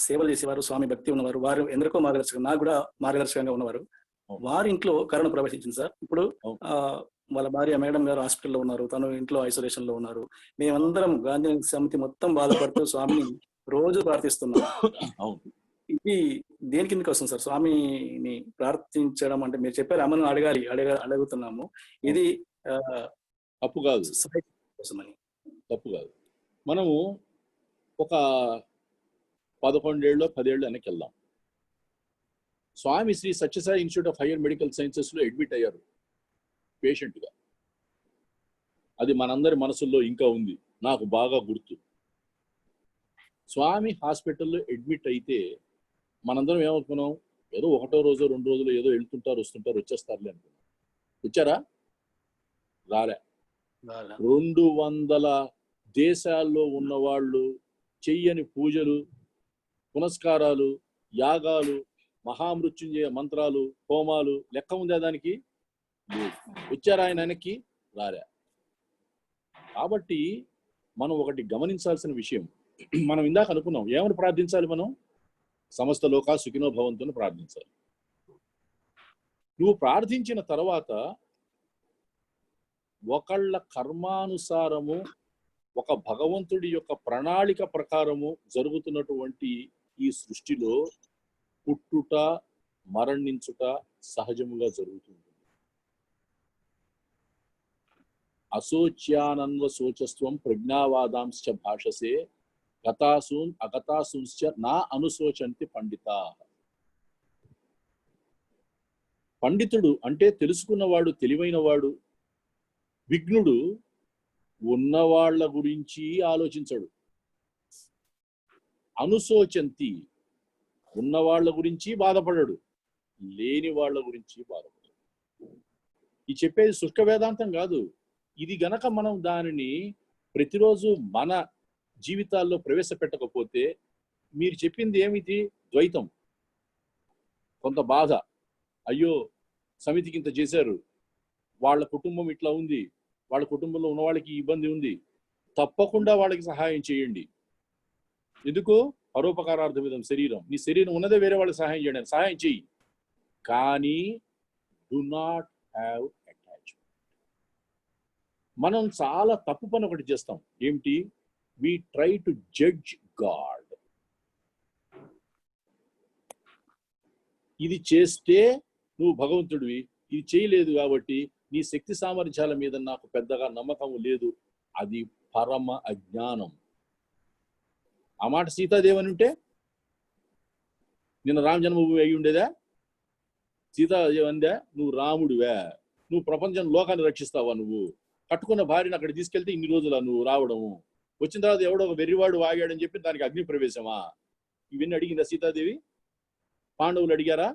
సేవలు చేసేవారు, స్వామి భక్తి ఉన్నవారు, వారు ఎందరికో మార్గదర్శకం, నాకు కూడా మార్గదర్శకంగా ఉన్నవారు. వారి ఇంట్లో కరోనా ప్రవేశించింది సార్. ఇప్పుడు వాళ్ళ భార్య మేడం గారు హాస్పిటల్లో ఉన్నారు, తను ఇంట్లో ఐసోలేషన్ లో ఉన్నారు. మేమందరం గాంధీ సమితి మొత్తం బాధపడుతూ స్వామిని రోజు ప్రార్థిస్తున్నాం. ఇది దేని కిందకి వస్తుంది సార్? స్వామిని ప్రార్థించడం అంటే మీరు చెప్పారు అమ్మను అడుగుతున్నాము. ఇది
తప్పు కాదు, తప్పు కాదు. మనము ఒక 11 ఏళ్ళు 10 ఏళ్ళు వెనక్కి వెళ్దాం. స్వామి Shri Sathya Sai Institute of Higher Medical sciences లో అడ్మిట్ అయ్యారు పేషెంట్ గా. అది మనందరి మనసుల్లో ఇంకా ఉంది, నాకు బాగా గుర్తు. స్వామి హాస్పిటల్లో అడ్మిట్ అయితే మనందరం ఏమనుకున్నాం, ఏదో 1వ రోజు 2 రోజులు ఏదో వెళ్తుంటారు వస్తుంటారు వచ్చేస్తారులే అనుకున్నాం. వచ్చారా? రాలే. 200 దేశాల్లో ఉన్నవాళ్ళు చెయ్యని పూజలు, పునస్కారాలు, యాగాలు, మహామృత్యుంజయ మంత్రాలు, హోమాలు లెక్క ఉందా దానికి? వచ్చారా ఆయన వెనక్కి? రాలే. కాబట్టి మనం ఒకటి గమనించాల్సిన విషయం, మనం ఇందాక అనుకున్నాం ఏమని ప్రార్థించాలి? మనం సమస్త లోకా సుఖినో భవంతుని ప్రార్థించాలి. నువ్వు ప్రార్థించిన తర్వాత ఒకళ్ళ కర్మానుసారము, ఒక భగవంతుడి యొక్క ప్రణాళిక ప్రకారము జరుగుతున్నటువంటి ఈ సృష్టిలో పుట్టుట మరణించుట సహజముగా జరుగుతుంది. అశోచ్యానన్వ శోచస్వం ప్రజ్ఞావాదాంశ్చ భాషసే గతాసూన్ అగతాసూంశ్చ నా అనుశోచంతి పండిత. పండితుడు అంటే తెలుసుకున్నవాడు, తెలివైనవాడు. విఘ్నుడు ఉన్నవాళ్ల గురించి ఆలోచించడు. అనుశోచంతి ఉన్నవాళ్ల గురించి బాధపడడు, లేని వాళ్ళ గురించి బాధపడడు. ఈ చెప్పేది శుష్క వేదాంతం కాదు. ఇది గనక మనం దానిని ప్రతిరోజు మన జీవితాల్లో ప్రవేశపెట్టకపోతే, మీరు చెప్పింది ఏమిటి? ద్వైతం, కొంత బాధ. అయ్యో సమితికి ఇంత చేశారు, వాళ్ళ కుటుంబం ఇట్లా ఉంది, వాళ్ళ కుటుంబంలో ఉన్న వాళ్ళకి ఇబ్బంది ఉంది, తప్పకుండా వాళ్ళకి సహాయం చేయండి. ఎందుకు? పరోపకారార్థమిదం శరీరం. నీ శరీరం ఉన్నదే వేరే వాళ్ళకి సహాయం చేయడానికి, సహాయం చెయ్యి. కానీ డు నాట్ హ్యావ్ అటాచ్మెంట్. మనం చాలా తప్పు పని ఒకటి చేస్తాం. ఏమిటి? We try to judge God. ఇది చేస్తే నువ్వు భగవంతుడివి, ఇది చేయలేదు కాబట్టి నీ శక్తి సామర్థ్యాల మీద నాకు పెద్దగా నమ్మకం లేదు. అది పరమ అజ్ఞానం. ఆ మాట సీతాదేవని ఉంటే నిన్న రామ జన్మభూమి అయి ఉండేదా? సీతాదేవి అందే, నువ్వు రాముడివే, నువ్వు ప్రపంచం లోకాన్ని రక్షిస్తావా? నువ్వు కట్టుకున్న భార్యను అక్కడ తీసుకెళ్తే ఇన్ని రోజులా నువ్వు రావడము? వచ్చిన తర్వాత ఎవడో ఒక వెర్రివాడు వాగాడని చెప్పి దానికి అగ్ని ప్రవేశమా? ఇవన్నీ అడిగిందా సీతాదేవి? పాండవులు అడిగారా?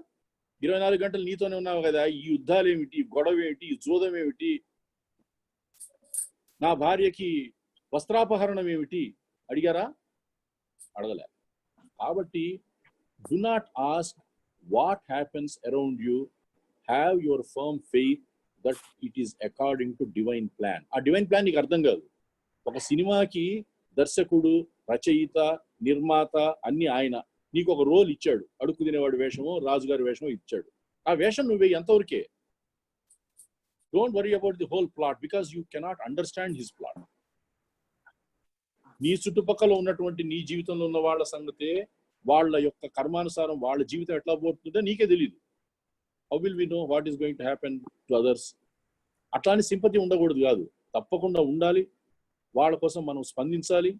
24 గంటలు నీతోనే ఉన్నావు కదా, ఈ యుద్ధాలు ఏమిటి, గొడవ ఏమిటి, ఈ జూదం ఏమిటి, నా భార్యకి వస్త్రాపహరణం ఏమిటి అడిగారా? అడగలే. కాబట్టి do not ask what happens around you. Have your firm faith that it is according to divine plan. ఆ డివైన్ ప్లాన్ నీకు అర్థం కాదు. ఒక సినిమాకి దర్శకుడు, రచయిత, నిర్మాత అన్ని ఆయన. నీకు ఒక రోల్ ఇచ్చాడు, అడుక్కు తినేవాడు వేషము, రాజుగారి వేషము ఇచ్చాడు. ఆ వేషం నువ్వే ఎంతవరకే. Don't worry about the whole plot because you cannot understand his plot. నీ చుట్టుపక్కల ఉన్నటువంటి నీ జీవితంలో ఉన్న వాళ్ళ సంగతే, వాళ్ళ యొక్క కర్మానుసారం వాళ్ళ జీవితం ఎట్లా పోతుందో నీకే తెలియదు. How will we know what is going to happen to others? అట్లానే సింపతి ఉండకూడదు కాదు, తప్పకుండా ఉండాలి. వాళ్ళ కోసం మనం స్పందించాలి,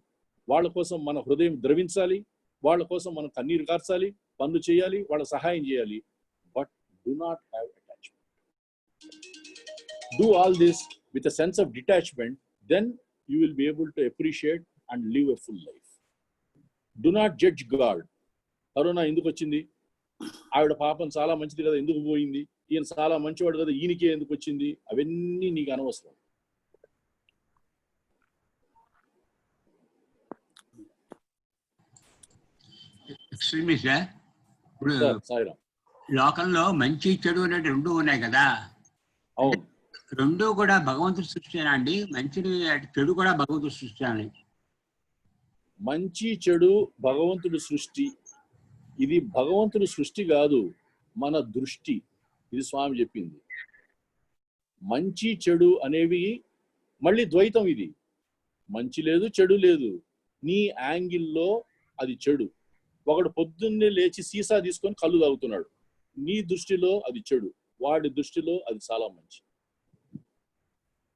వాళ్ళ కోసం మన హృదయం ద్రవించాలి, వాళ్ళ కోసం మనం కన్నీరు కార్చాలి, పనులు చేయాలి, వాళ్ళ సహాయం చేయాలి. But do not have attachment. Do all this with a sense of detachment, then you will be able to appreciate and live a full life. Do not judge God. Corona ఎందుకు వచ్చింది? ఆవిడ పాపం చాలా మంచిది కదా, ఎందుకు పోయింది? ఈయన చాలా మంచివాడు కదా, ఈయనకే ఎందుకు వచ్చింది? అవన్నీ నీకు అనవసరం.
ఎక్స్ట్రీమిస్ట్
సాయిరామ్.
లోకంలో మంచి చెడు అనేది రెండు ఉన్నాయి కదా,
అవును,
రెండు కూడా భగవంతుడి సృష్టినా అండి? మంచిని చెడు కూడా భగవంతుడి సృష్టి అండి?
మంచి చెడు భగవంతుడి సృష్టి. ఇది భగవంతుడి సృష్టి కాదు, మన దృష్టి. ఇది స్వామి చెప్పింది. మంచి చెడు అనేవి మళ్ళీ ద్వైతం. ఇది మంచి లేదు చెడు లేదు, నీ యాంగిల్లో అది చెడు. ఒకడు పొద్దున్నే లేచి సీసా తీసుకొని కళ్ళు తాగుతున్నాడు, నీ దృష్టిలో అది చెడు, వాడి దృష్టిలో అది చాలా మంచి.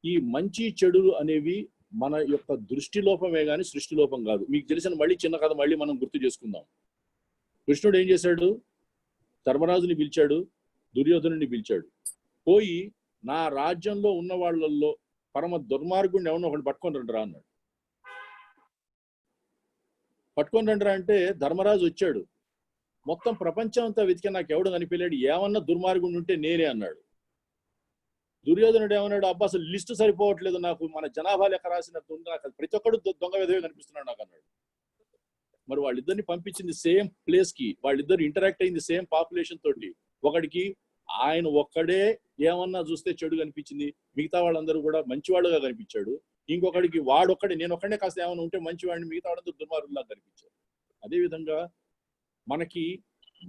ఈ మంచి చెడు అనేవి మన యొక్క దృష్టి లోపమే కానీ సృష్టి లోపం కాదు. మీకు తెలిసిన మళ్ళీ చిన్న కథ మళ్ళీ మనం గుర్తు చేసుకుందాం. కృష్ణుడు ఏం చేశాడు? ధర్మరాజుని పిలిచాడు, దుర్యోధనుని పిలిచాడు. పోయి నా రాజ్యంలో ఉన్న వాళ్ళల్లో పరమ దుర్మార్గుడిని ఎవరినో ఒకటి పట్టుకొని రండిరా అన్నాడు. పట్టుకొని రండిరా అంటే ధర్మరాజు వచ్చాడు. మొత్తం ప్రపంచం అంతా వెతికి నాకు ఎవడు కనిపించాడు, ఏమన్నా దుర్మార్గుడు ఉంటే నేనే అన్నాడు. దుర్యోధనుడు ఏమన్నాడు? అబ్బా అసలు లిస్టు సరిపోవట్లేదు నాకు, మన జనాభా లెక్క రాసినట్టు ఉంది, నాకు ప్రతి ఒక్కడు దొంగ విధవే కనిపిస్తున్నాడు నాకు అన్నాడు. మరి వాళ్ళిద్దరిని పంపించింది సేమ్ ప్లేస్ కి, వాళ్ళిద్దరు ఇంటరాక్ట్ అయింది సేమ్ పాపులేషన్ తోటి. ఒకడికి ఆయన ఒక్కడే ఏమన్నా చూస్తే చెడు కనిపించింది, మిగతా వాళ్ళందరూ కూడా మంచివాళ్ళుగా కనిపించాడు. ఇంకొకడికి వాడొక్కడే, నేను ఒక్కడే కాస్త ఏమైనా ఉంటే మంచివాడిని, మిగతా వాళ్ళందరూ దుర్మార్గుల్లా కనిపించారు. అదేవిధంగా మనకి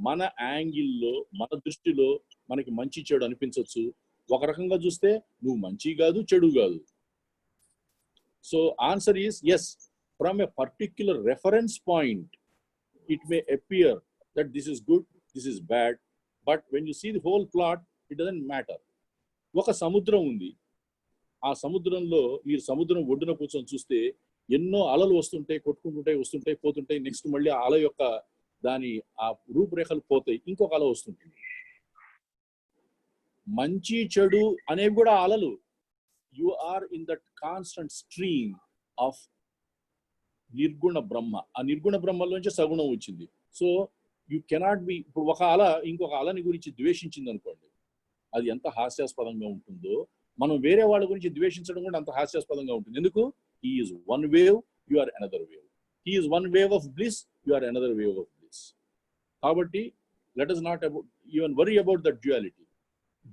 మన యాంగిల్లో మన దృష్టిలో మనకి మంచి చెడు అనిపించవచ్చు. ఒక రకంగా చూస్తే నువ్వు మంచి కాదు చెడు కాదు. So answer is yes, from a particular reference point it may appear that this is good, this is bad, but when you see the whole plot it doesn't matter. ఒక సముద్రం ఉంది, ఆ సముద్రంలో మీరు సముద్రం ఒడ్డున కూర్చొని చూస్తే ఎన్నో అలలు వస్తుంటాయి, కొట్టుకుంటుంటాయి, వస్తుంటాయి, పోతుంటాయి. నెక్స్ట్ మళ్ళీ ఆ అల యొక్క దాని ఆ రూపురేఖలు పోతాయి, ఇంకొక అల వస్తుంటుంది. మంచి చెడు అనేవి కూడా అలలు. You are in that constant stream of nirguna Brahma. ఆ నిర్గుణ బ్రహ్మలోంచి సగుణం వచ్చింది. సో యు కెనాట్ బి, ఇప్పుడు ఒక అల ఇంకొక అలని గురించి ద్వేషించింది అనుకోండి, అది ఎంత హాస్యాస్పదంగా ఉంటుందో, మనం వేరే వాళ్ళ గురించి ద్వేషించడం కూడా అంత హాస్యాస్పదంగా ఉంటుంది. ఎందుకు? He is one wave, you are another wave. He is one wave of bliss, you are another wave of bliss. కాబట్టి let us not even worry about that duality.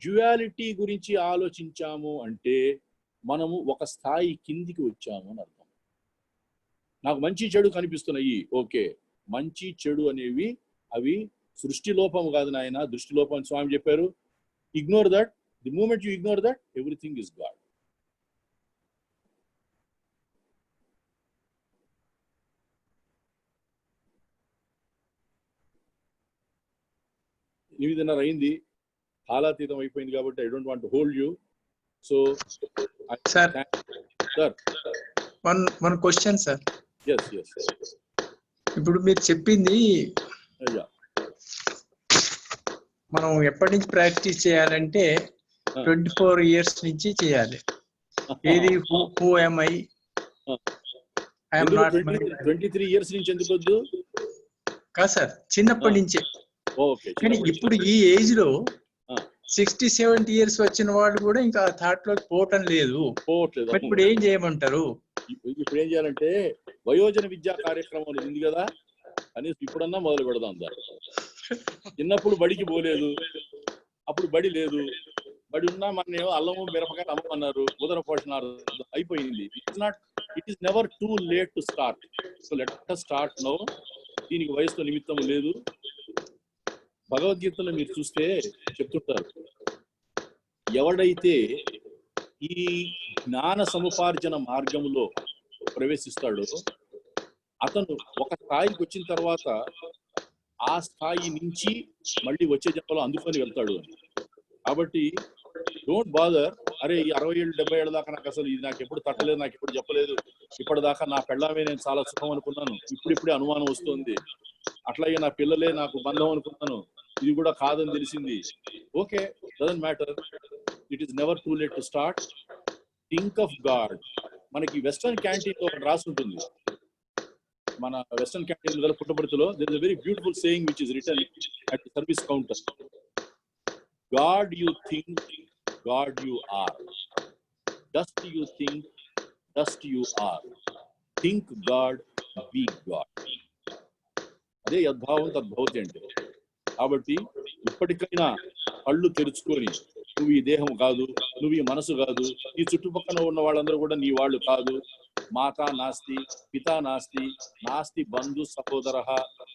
Duality గురించి ఆలోచించాము అంటే మనము ఒక స్థాయి కిందికి వచ్చాము అని అర్థం. నాకు మంచి చెడు కనిపిస్తున్నాయి, ఓకే, మంచి చెడు అనేవి అవి సృష్టి లోపం కాదు నాయన, దృష్టి లోపం అని స్వామి చెప్పారు. Ignore that. The moment you ignore that, everything is God. ఎనిమిదిన్నర అయింది, కాలాతీతం అయిపోయింది కాబట్టి I don't want to hold you. So
sir,
sir
one question sir.
Yes yes.
ఇప్పుడు మీరు చెప్పింది
అయ్యా,
మనం ఎప్పటి నుంచి ప్రాక్టీస్ చేయాలంటే 24 years నుంచి చేయాలి. ఏది who am I? I am not.
23 years నుంచి ఎందుకు వద్దు?
కాదు సార్, చిన్నప్పటి నుంచే.
ఓకే.
కానీ ఇప్పుడు ఈ ఏజ్ లో 60-70 years వచ్చిన వాళ్ళు కూడా ఇంకా థాట్ లోకి పోవటం లేదు. ఇప్పుడు ఏం చేయమంటారు?
ఇప్పుడు ఏం చేయాలంటే వయోజన విద్యా కార్యక్రమం ఉంది కదా, కనీసం ఇప్పుడన్నా మొదలు పెడదాం. చిన్నప్పుడు బడికి పోలేదు, అప్పుడు బడి లేదు, బడి ఉన్నా మన అల్లము మిరపకాయలు అమ్మన్నారు, ఉదర పోషణ అయిపోయింది. It is never too late to start. So let us start now. దీనికి వయసుతో నిమిత్తం లేదు. భగవద్గీతలో మీరు చూస్తే చెప్తుంటారు, ఎవడైతే ఈ జ్ఞాన సముపార్జన మార్గంలో ప్రవేశిస్తాడో అతను ఒక స్థాయికి వచ్చిన తర్వాత ఆ స్థాయి నుంచి మళ్ళీ వచ్చే జన్మలో అందుకొని వెళ్తాడు అని. కాబట్టి డోంట్ బాదర్, అరే ఈ 60 ఏళ్ళు 70 ఏళ్ళ దాకా నాకు అసలు ఇది నాకు ఎప్పుడు తట్టలేదు, నాకు ఎప్పుడు చెప్పలేదు, ఇప్పటిదాకా నా పెళ్ళామే నేను చాలా సుఖం అనుకున్నాను, ఇప్పుడిప్పుడే అనుమానం వస్తుంది, అట్లాగే నా పిల్లలే నాకు బంధం అనుకున్నాను, ఇది కూడా కాదని తెలిసింది. Okay, doesn't matter. It is never too late to start. Think of God. మనకి వెస్టర్న్ క్యాంటీన్ ఒకటి రాసి ఉంటుంది, మన వెస్టర్న్ క్యాంటీన్ దగ్గర పుట్టపర్తిలో. There is a very beautiful saying which is written at the service counter. God you think, God you are. Dust you think, dust you are. Think God, be God. అదే యద్భావం తద్భవతి అంటే. కాబట్టి ఇప్పటికైనా కళ్ళు తెరుచుకొని నువ్వు ఈ దేహం కాదు, నువ్వు ఈ మనసు కాదు, ఈ చుట్టుపక్కల ఉన్న వాళ్ళందరూ కూడా నీ వాళ్ళు కాదు. మాతా నాస్తి, పితా నాస్తి, నాస్తి బంధు సహోదర,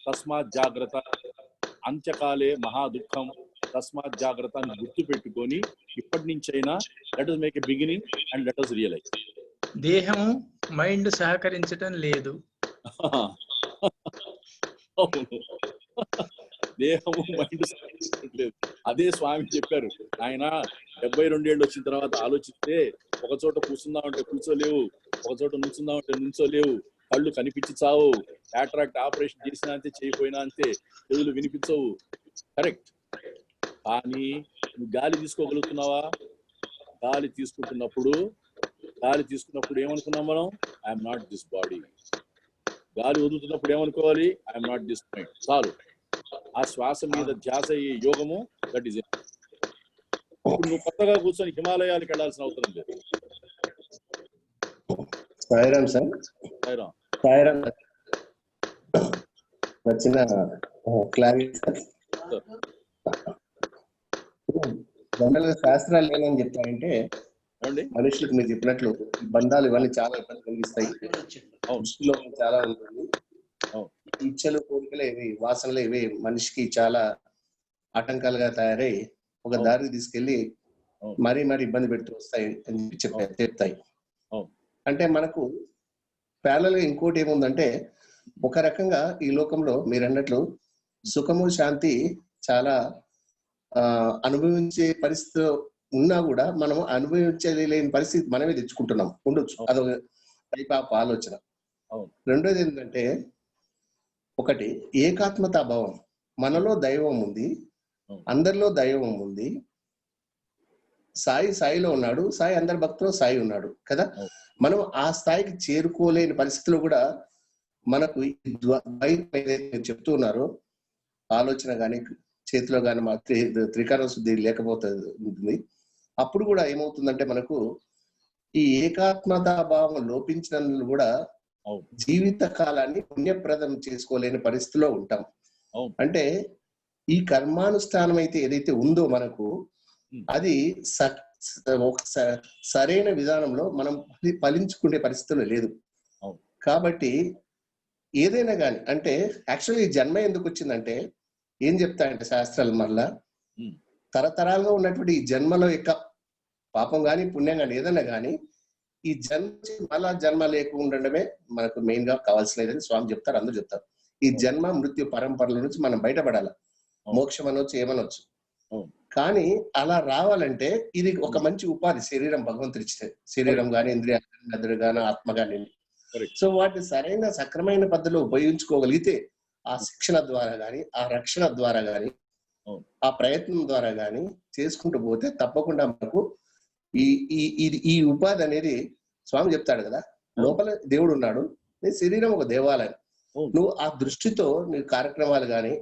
తస్మాత్ జాగ్రత్త, అంత్యకాలే మహా దుఃఖం, తస్మాత్ జాగ్రత్త అని గుర్తు పెట్టుకొని ఇప్పటి నుంచైనా let us make a beginning and let us realise.
దేహం మైండ్ సహకరించడం లేదు.
దేహము మైండ్ లేదు. అదే స్వామి చెప్పారు, ఆయన 72 ఏళ్ళు వచ్చిన తర్వాత ఆలోచిస్తే ఒక చోట కూర్చుందామంటే కూర్చోలేవు, ఒక చోట నుంచుందామంటే నుంచోలేవు, కళ్ళు కనిపించి చావు, క్యాటరాక్ట్ ఆపరేషన్ చేసినా అంతే, చేయకపోయినా అంతే, చెవులు వినిపించవు. కరెక్ట్. కానీ నువ్వు గాలి తీసుకోగలుగుతున్నావా? గాలి తీసుకున్నప్పుడు ఏమనుకున్నాం మనం? I'm not this body. గాలి వదులుతున్నప్పుడు ఏమనుకోవాలి? I'm not this mind. చాలు. ఆ శ్వాస మీద ధ్యాస అయ్యే యోగము, దట్ ఈస్. ఇప్పుడు నువ్వు కొత్తగా కూర్చొని హిమాలయాలకు వెళ్ళాల్సిన అవసరం లేదు.
సాయిరామ్ సార్.
సాయిరామ్.
సాయిరామ్. చిన్న క్లారిటీ సార్. జనరల్ గా శాస్త్రాలు ఏమని చెప్తాయంటే, మనుషులకు మీరు చెప్పినట్లు బంధాలు ఇవన్నీ చాలా ఇబ్బంది కలిగిస్తాయి, దృష్టిలో చాలా ఉంటుంది, ఇచ్చలు కోరికలు ఇవి వాసనలు ఇవి మనిషికి చాలా ఆటంకాలుగా తయారై ఒక దారికి తీసుకెళ్లి మరీ ఇబ్బంది పెడుతూ వస్తాయి అని చెప్తాయి. అంటే మనకు ప్యారలల్ గా ఇంకోటి ఏముందంటే, ఒక రకంగా ఈ లోకంలో మీరు అన్నట్లు సుఖము శాంతి చాలా అనుభవించే పరిస్థితి ఉన్నా కూడా మనం అనుభవించలేని పరిస్థితి మనమే తెచ్చుకుంటున్నాం, ఉండొచ్చు. అదొక టైప్ ఆఫ్ ఆలోచన. రెండోది ఏంటంటే, ఒకటి ఏకాత్మతా భావం. మనలో దైవం ఉంది, అందరిలో దైవం ఉంది. సాయిలో ఉన్నాడు, సాయి అందరి భక్తుల్లో సాయి ఉన్నాడు కదా. మనం ఆ స్థాయికి చేరుకోలేని పరిస్థితిలో కూడా మనకు చెప్తూ ఉన్నారు, ఆలోచన కానీ చేతిలో కానీ మా త్రికరణ శుద్ధి లేకపోతే ఉంటుంది. అప్పుడు కూడా ఏమవుతుందంటే, మనకు ఈ ఏకాత్మతా భావం లోపించినందుకు కూడా జీవిత కాలాన్ని పుణ్యప్రదం చేసుకోలేని పరిస్థితిలో ఉంటాం. అంటే ఈ కర్మానుష్ఠానం అయితే ఏదైతే ఉందో మనకు, అది సరైన విధానంలో మనం ఫలించుకునే పరిస్థితుల్లో లేదు. కాబట్టి ఏదైనా కానీ, అంటే యాక్చువల్లీ ఈ జన్మ ఎందుకు వచ్చిందంటే, ఏం చెప్తాయంటే శాస్త్రాలు మళ్ళా, తరతరాలుగా ఉన్నటువంటి ఈ జన్మలో యొక్క పాపం కానీ పుణ్యం కానీ ఏదైనా కానీ ఈ మళ్ళా జన్మ లేకుండా ఉండడమే మనకు మెయిన్ గా కావాల్సినదని స్వామి చెప్తారు, అందరూ చెప్తారు. ఈ జన్మ మృత్యు పరంపరల నుంచి మనం బయటపడాలి. మోక్షం అనొచ్చు, ఏమనొచ్చు. కానీ అలా రావాలంటే ఇది ఒక మంచి ఉపాధి. శరీరం భగవంతుడు ఇచ్చే శరీరం కానీ, ఇంద్రియాలు కానీ, మెదడు కానీ, ఆత్మ కానీ. సో వాటిని సరైన సక్రమైన పద్ధతిలో ఉపయోగించుకోగలిగితే, ఆ శిక్షణ ద్వారా కానీ, ఆ రక్షణ ద్వారా కానీ, ఆ ప్రయత్నం ద్వారా కానీ చేసుకుంటూ పోతే తప్పకుండా మనకు ఈ ఉపాధి అనేది, స్వామి చెప్తాడు కదా, లోపల దేవుడు ఉన్నాడు, నీ శరీరం ఒక దేవాలయం. నువ్వు ఆ దృష్టితో నీ కార్యక్రమాలు కానీ,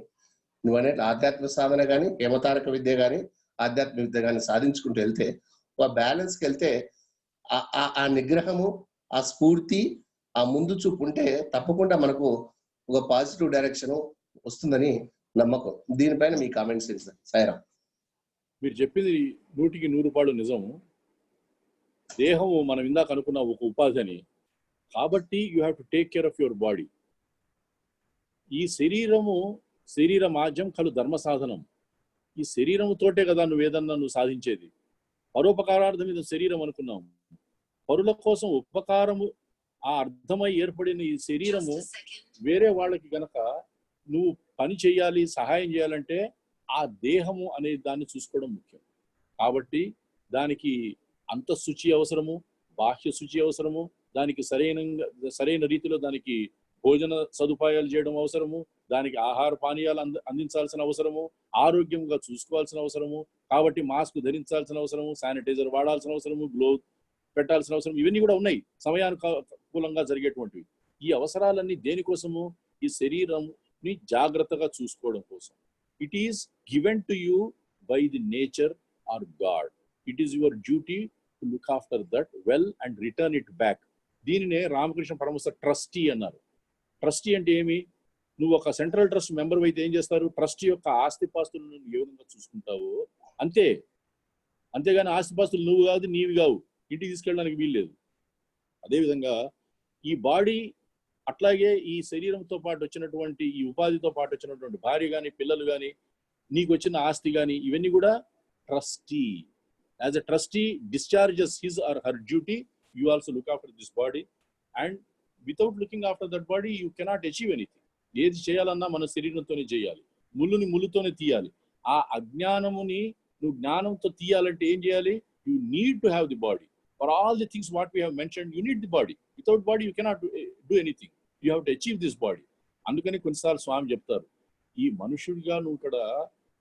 నువ్వనే ఆధ్యాత్మిక సాధన కానీ, హేమతారక విద్య కానీ, ఆధ్యాత్మిక విద్య కానీ సాధించుకుంటూ వెళ్తే, ఆ బ్యాలెన్స్కి వెళ్తే, ఆ నిగ్రహము, ఆ స్ఫూర్తి, ఆ ముందు చూపు ఉంటే తప్పకుండా మనకు ఒక పాజిటివ్ డైరెక్షన్ వస్తుందని నమ్మకం. దీనిపైన మీ కామెంట్స్ ఏంటి సార్? సాయిరామ్.
మీరు చెప్పింది 100% నిజము. దేహము మనం ఇందాక అనుకున్న ఒక ఉపాధి అని, కాబట్టి you have to take care of your body. ఈ శరీర మాధ్యం కలు ధర్మ సాధనం. ఈ శరీరముతోటే కదా నువ్వు సాధించేది. పరోపకారార్థం మీద శరీరం అనుకున్నాం. పరుల కోసం ఉపకారము, ఆ అర్థమై ఏర్పడిన ఈ శరీరము వేరే వాళ్ళకి గనక నువ్వు పని చేయాలి, సహాయం చేయాలంటే ఆ దేహము అనే దాన్ని చూసుకోవడం ముఖ్యం. కాబట్టి దానికి అంతఃశుచి అవసరము, బాహ్య శుచి అవసరము, దానికి సరైన రీతిలో దానికి భోజన సదుపాయాలు చేయడం అవసరము, దానికి ఆహార పానీయాలు అందించాల్సిన అవసరము, ఆరోగ్యంగా చూసుకోవాల్సిన అవసరము. కాబట్టి మాస్క్ ధరించాల్సిన అవసరము, శానిటైజర్ వాడాల్సిన అవసరము, గ్లోవ్ పెట్టాల్సిన అవసరం, ఇవన్నీ కూడా ఉన్నాయి సమయానుకూలంగా జరిగేటువంటివి. ఈ అవసరాలన్నీ దేనికోసము? ఈ శరీరంని జాగ్రత్తగా చూసుకోవడం కోసం. It is given to you by the nature or God. It is your duty to look after that well and return it back. దీనినే రామకృష్ణ పరమహంస ట్రస్టీ అన్నారు. ట్రస్టీ అంటే ఏమి? నువ్వు ఒక సెంట్రల్ ట్రస్ట్ మెంబర్ అయితే ఏం చేస్తారు, ట్రస్ట్ యొక్క ఆస్తిపాస్తులను నువ్వు ఏ విధంగా చూసుకుంటావో అంతే. అంతేగాని ఆస్తిపాస్తులు నువ్వు కాదు, నీవి కావు, ఇంటికి తీసుకెళ్ళడానికి వీల్లేదు. అదేవిధంగా ఈ బాడీ అట్లాగే ఈ శరీరంతో పాటు వచ్చినటువంటి ఈ ఉపాధితో పాటు వచ్చినటువంటి భార్య కానీ పిల్లలు కానీ నీకు వచ్చిన ఆస్తి కానీ ఇవన్నీ కూడా trustee. As a trustee discharges his or her duty, you also look after this body, and without looking after that body you cannot achieve anything. ఏది చేయాలన్నా మన శరీరంతోనే చేయాలి, ముళ్ళుని ముళ్ళుతోనే తీయాలి. ఆ అజ్ఞానముని నువ్వు జ్ఞానంతో తీయాలంటే ఏం చేయాలి? You need to have the body. For all the things what we have mentioned, you need the body. Without body you cannot do anything. You have to achieve this body. అందుకని కొన్నిసార్లు స్వామి చెప్తారు, ఈ మనుషుడిగా నువ్వు ఇక్కడ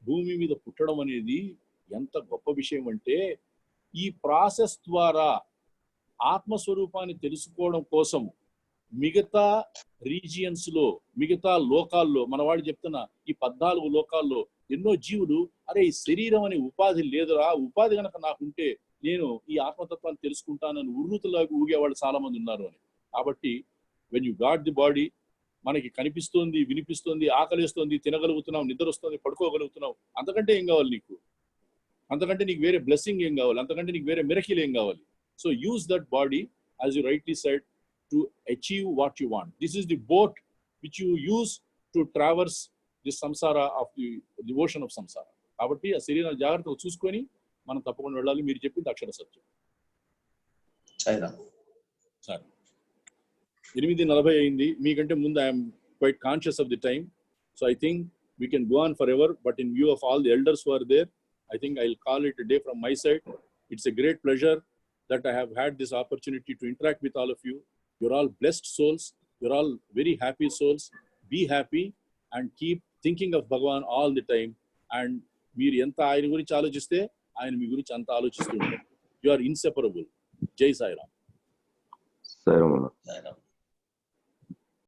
భూమి మీద పుట్టడం అనేది ఎంత గొప్ప విషయం అంటే, ఈ ప్రాసెస్ ద్వారా ఆత్మస్వరూపాన్ని తెలుసుకోవడం కోసం మిగతా రీజియన్స్ లో, మిగతా లోకాల్లో, మన వాళ్ళు చెప్తున్న ఈ 14 లోకాల్లో ఎన్నో జీవులు అరే ఈ శరీరం అనే ఉపాధి లేదురా, ఉపాధి కనుక నాకుంటే నేను ఈ ఆత్మతత్వాన్ని తెలుసుకుంటానని ఉర్రుతలాగా ఊగేవాళ్ళు చాలా మంది ఉన్నారు అని. కాబట్టి when you got the body, మనకి కనిపిస్తోంది, వినిపిస్తోంది, ఆకలిస్తోంది, తినగలుగుతున్నావు, నిద్ర వస్తుంది, పడుకోగలుగుతున్నావు, అంతకంటే ఏం కావాలి నీకు? అంతకంటే నీకు వేరే బ్లెస్సింగ్ ఏం కావాలి? అంతకంటే నీకు వేరే మిరకిల్ ఏం కావాలి? So use that body as you rightly said to achieve what you want. This is the boat which you use to traverse this samsara of the ocean of samsara. కాబట్టి ఆ శరీరాన్ని జాగ్రత్తగా చూసుకొని మనం తప్పకుండా వెళ్ళాలి. మీరు చెప్పింది అక్షర సత్యం. సరే 8:40 అయింది. మీకంటే ముందు I'm quite conscious of the time. So I think we can go on for ever, but in view of all the elders who are there, I think I'll call it a day from my side. It's a great pleasure that I have had this opportunity to interact with all of you. You're all blessed souls. You're all very happy souls. Be happy and keep thinking of Bhagavan all the time. And మీరు ఎంత ఆయన గురించి ఆలోచిస్తే ఆయన మీ గురించి అంత ఆలోచిస్తూ ఉంటారు. You are inseparable. జై సాయిరామ్.
సాయిరామ్.